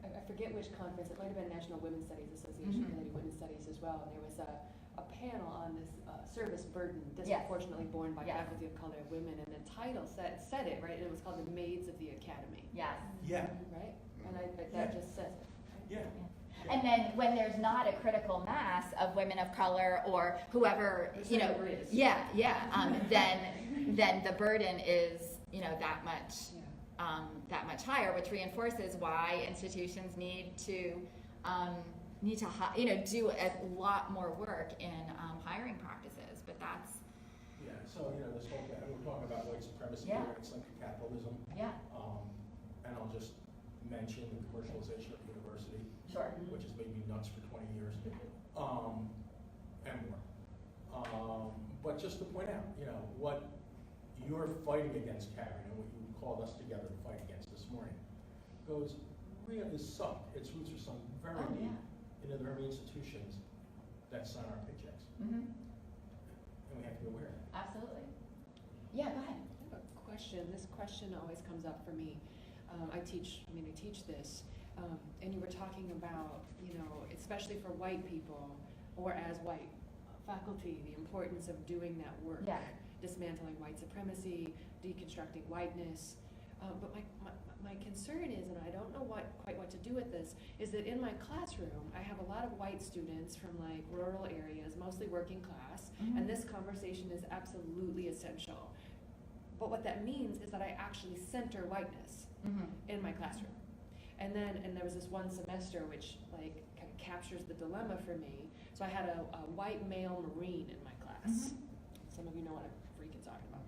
I forget which conference, it might have been National Women's Studies Association, they do women's studies as well, and there was a panel on this service burden disproportionately borne by faculty of color women, and the title said it, right, and it was called The Maids of the Academy. Yes. Yeah. Right? And that just says it. Yeah. And then when there's not a critical mass of women of color or whoever, then the burden is, that much higher, which reinforces why institutions need to do a lot more work in hiring practices. But that's So this whole thing, we're talking about white supremacy here, it's like capitalism. Yeah. And I'll just mention the commercialization of the university. Sure. Which has made me nuts for 20 years, and more. But just to point out, what you're fighting against, Karen, and what you called us together to fight against this morning, goes really sunk. Its roots are sunk very deep in the very institutions that sign our paychecks. Mm-hmm. And we have to be aware of that. Absolutely. Yeah, go ahead. I have a question. This question always comes up for me. I teach this, and you were talking about, especially for white people or as white faculty, the importance of doing that work. Yeah. Dismantling white supremacy, deconstructing whiteness. But my concern is, and I don't know quite what to do with this, is that in my classroom, I have a lot of white students from like rural areas, mostly working class, and this conversation is absolutely essential. But what that means is that I actually center whiteness in my classroom. And there was this one semester which like kind of captures the dilemma for me. So I had a white male Marine in my class. Some of you know what I'm freaking talking about.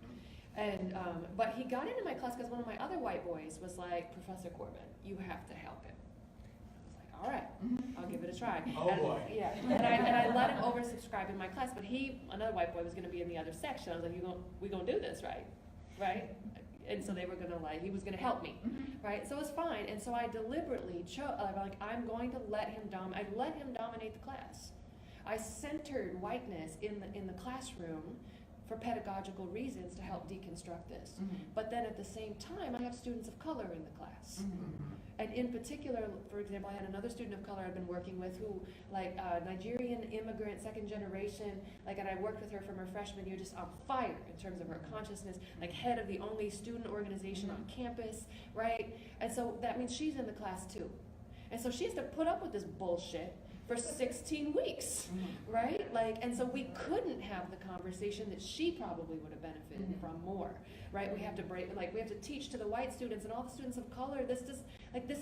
And but he got into my class because one of my other white boys was like, Professor Corbin, you have to help him. I was like, all right, I'll give it a try. Oh boy. Yeah, and I let him oversubscribe in my class, but another white boy was going to be in the other section. I was like, we gonna do this, right? And so they were gonna he was gonna help me, right? So it was fine. And so I deliberately I'm going to let him dominate the class. I centered whiteness in the classroom for pedagogical reasons to help deconstruct this. But then at the same time, I have students of color in the class. And in particular, for example, I had another student of color I've been working with who, Nigerian immigrant, second generation, and I worked with her from her freshman year, just on fire in terms of her consciousness, head of the only student organization on campus, right? And so that means she's in the class too. And so she has to put up with this bullshit for 16 weeks, right? And so we couldn't have the conversation that she probably would have benefited from more, right? We have to we have to teach to the white students and all the students of color. This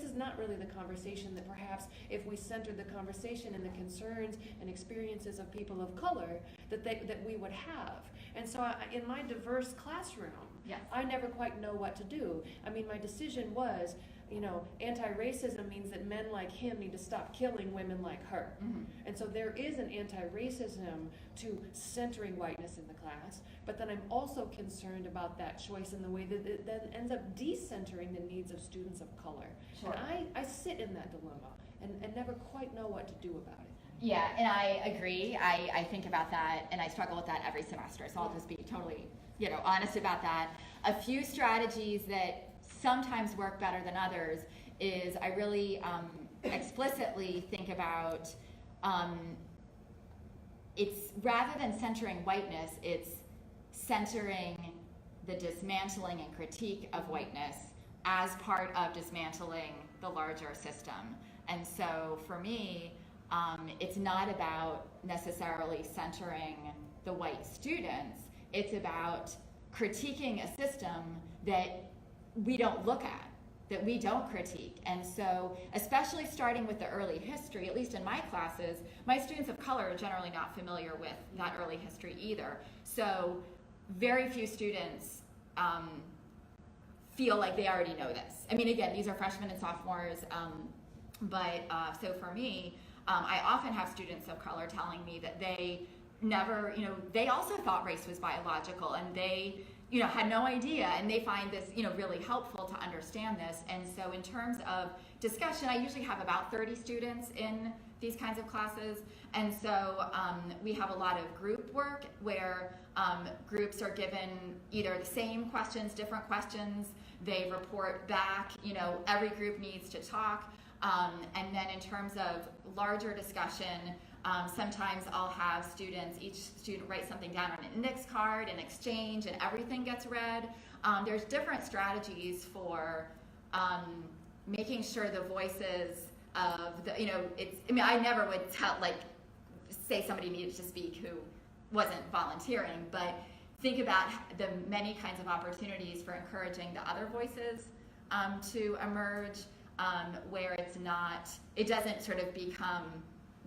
is not really the conversation that perhaps if we centered the conversation in the concerns and experiences of people of color that we would have. And so in my diverse classroom, I never quite know what to do. I mean, my decision was, anti-racism means that men like him need to stop killing women like her. And so there is an anti-racism to centering whiteness in the class, but then I'm also concerned about that choice in the way that it then ends up decentering the needs of students of color. Sure. And I sit in that dilemma and never quite know what to do about it. Yeah, and I agree. I think about that, and I struggle with that every semester, so I'll just be totally, honest about that. A few strategies that sometimes work better than others is I really explicitly think about it's rather than centering whiteness, it's centering the dismantling and critique of whiteness as part of dismantling the larger system. And so for me, it's not about necessarily centering the white students, it's about critiquing a system that we don't look at, that we don't critique. And so, especially starting with the early history, at least in my classes, my students of color are generally not familiar with that early history either. So very few students feel like they already know this. I mean, again, these are freshmen and sophomores, but so for me, I often have students of color telling me that they never, they also thought race was biological, and they had no idea, and they find this, really helpful to understand this. And so in terms of discussion, I usually have about 30 students in these kinds of classes. And so we have a lot of group work where groups are given either the same questions, different questions, they report back, every group needs to talk. And then in terms of larger discussion, sometimes I'll have each student write something down on an index card and exchange, and everything gets read. There's different strategies for making sure the voices of I never would say somebody needed to speak who wasn't volunteering, but think about the many kinds of opportunities for encouraging the other voices to emerge, where it doesn't sort of become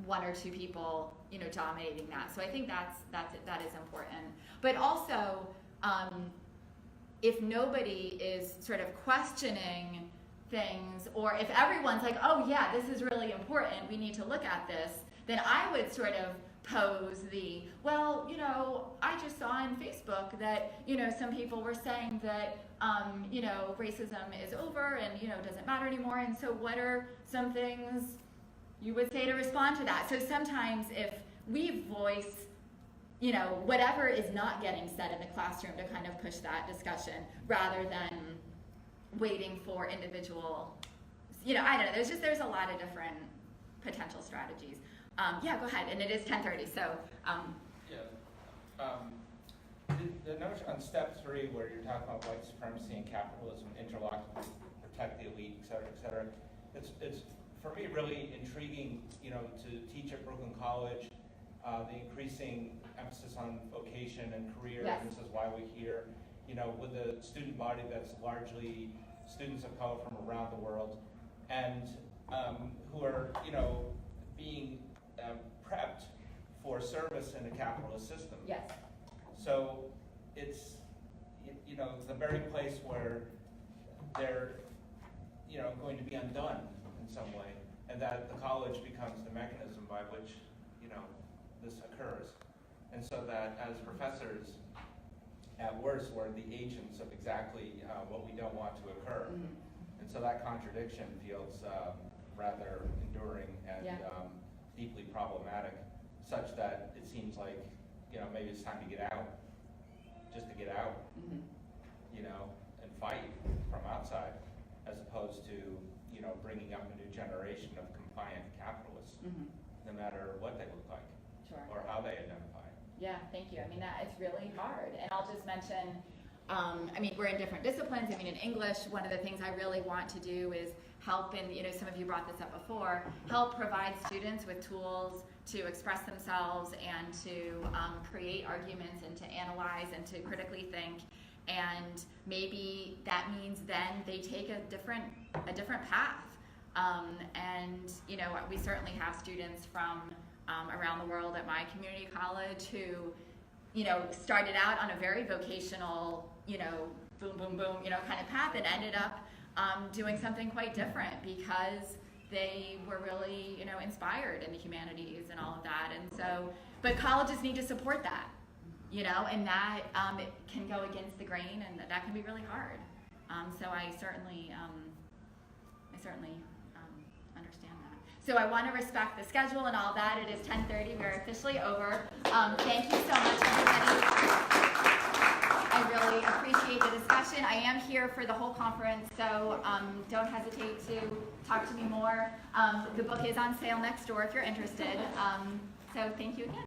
one or two people, dominating that. So I think that is important. But also, if nobody is sort of questioning things, or if everyone's like, oh yeah, this is really important, we need to look at this, then I would sort of pose I just saw on Facebook that, some people were saying that, racism is over and, doesn't matter anymore. And so what are some things, you would say to respond to that. So sometimes if we voice, you know, whatever is not getting said in the classroom to kind of push that discussion rather than waiting for individual, you know, I don't know, there's a lot of different potential strategies. Yeah, go ahead, and it is 10:30, so. The notion on step 3 where you're talking about white supremacy and capitalism interlocking to protect the elite, et cetera, it's for me really intriguing, you know, to teach at Brooklyn College, the increasing emphasis on vocation and career, Yes. and this is why we're here, you know, with a student body that's largely students of color from around the world, and who are, you know, being prepped for service in a capitalist system. Yes. So it's, you know, the very place where they're, you know, going to be undone in some way, and that the college becomes the mechanism by which, you know, this occurs. And so that as professors, at worst, we're the agents of exactly what we don't want to occur. Mm-hmm. And so that contradiction feels rather enduring and Yeah. Deeply problematic, such that it seems like, you know, maybe it's time to get out, just to get out, Mm-hmm. you know, and fight from outside, as opposed to, you know, bringing up a new generation of compliant capitalists, Mm-hmm. no matter what they look like Sure. or how they identify. Yeah, thank you. I mean, that it's really hard. And I'll just mention, I mean, we're in different disciplines. I mean, in English, one of the things I really want to do is help, and you know, some of you brought this up before, help provide students with tools to express themselves and to create arguments and to analyze and to critically think. And maybe that means then they take a different path. And you know, we certainly have students from around the world at my community college who, you know, started out on a very vocational, you know, boom, boom, boom, you know, kind of path, and ended up doing something quite different because they were really, you know, inspired in the humanities and all of that. And so, but colleges need to support that, you know, and that it can go against the grain, and that can be really hard. So I certainly understand that. So I want to respect the schedule and all that. It is 10:30. We're officially over. Thank you so much, everybody. I really appreciate the discussion. I am here for the whole conference, so don't hesitate to talk to me more. The book is on sale next door if you're interested. So thank you again.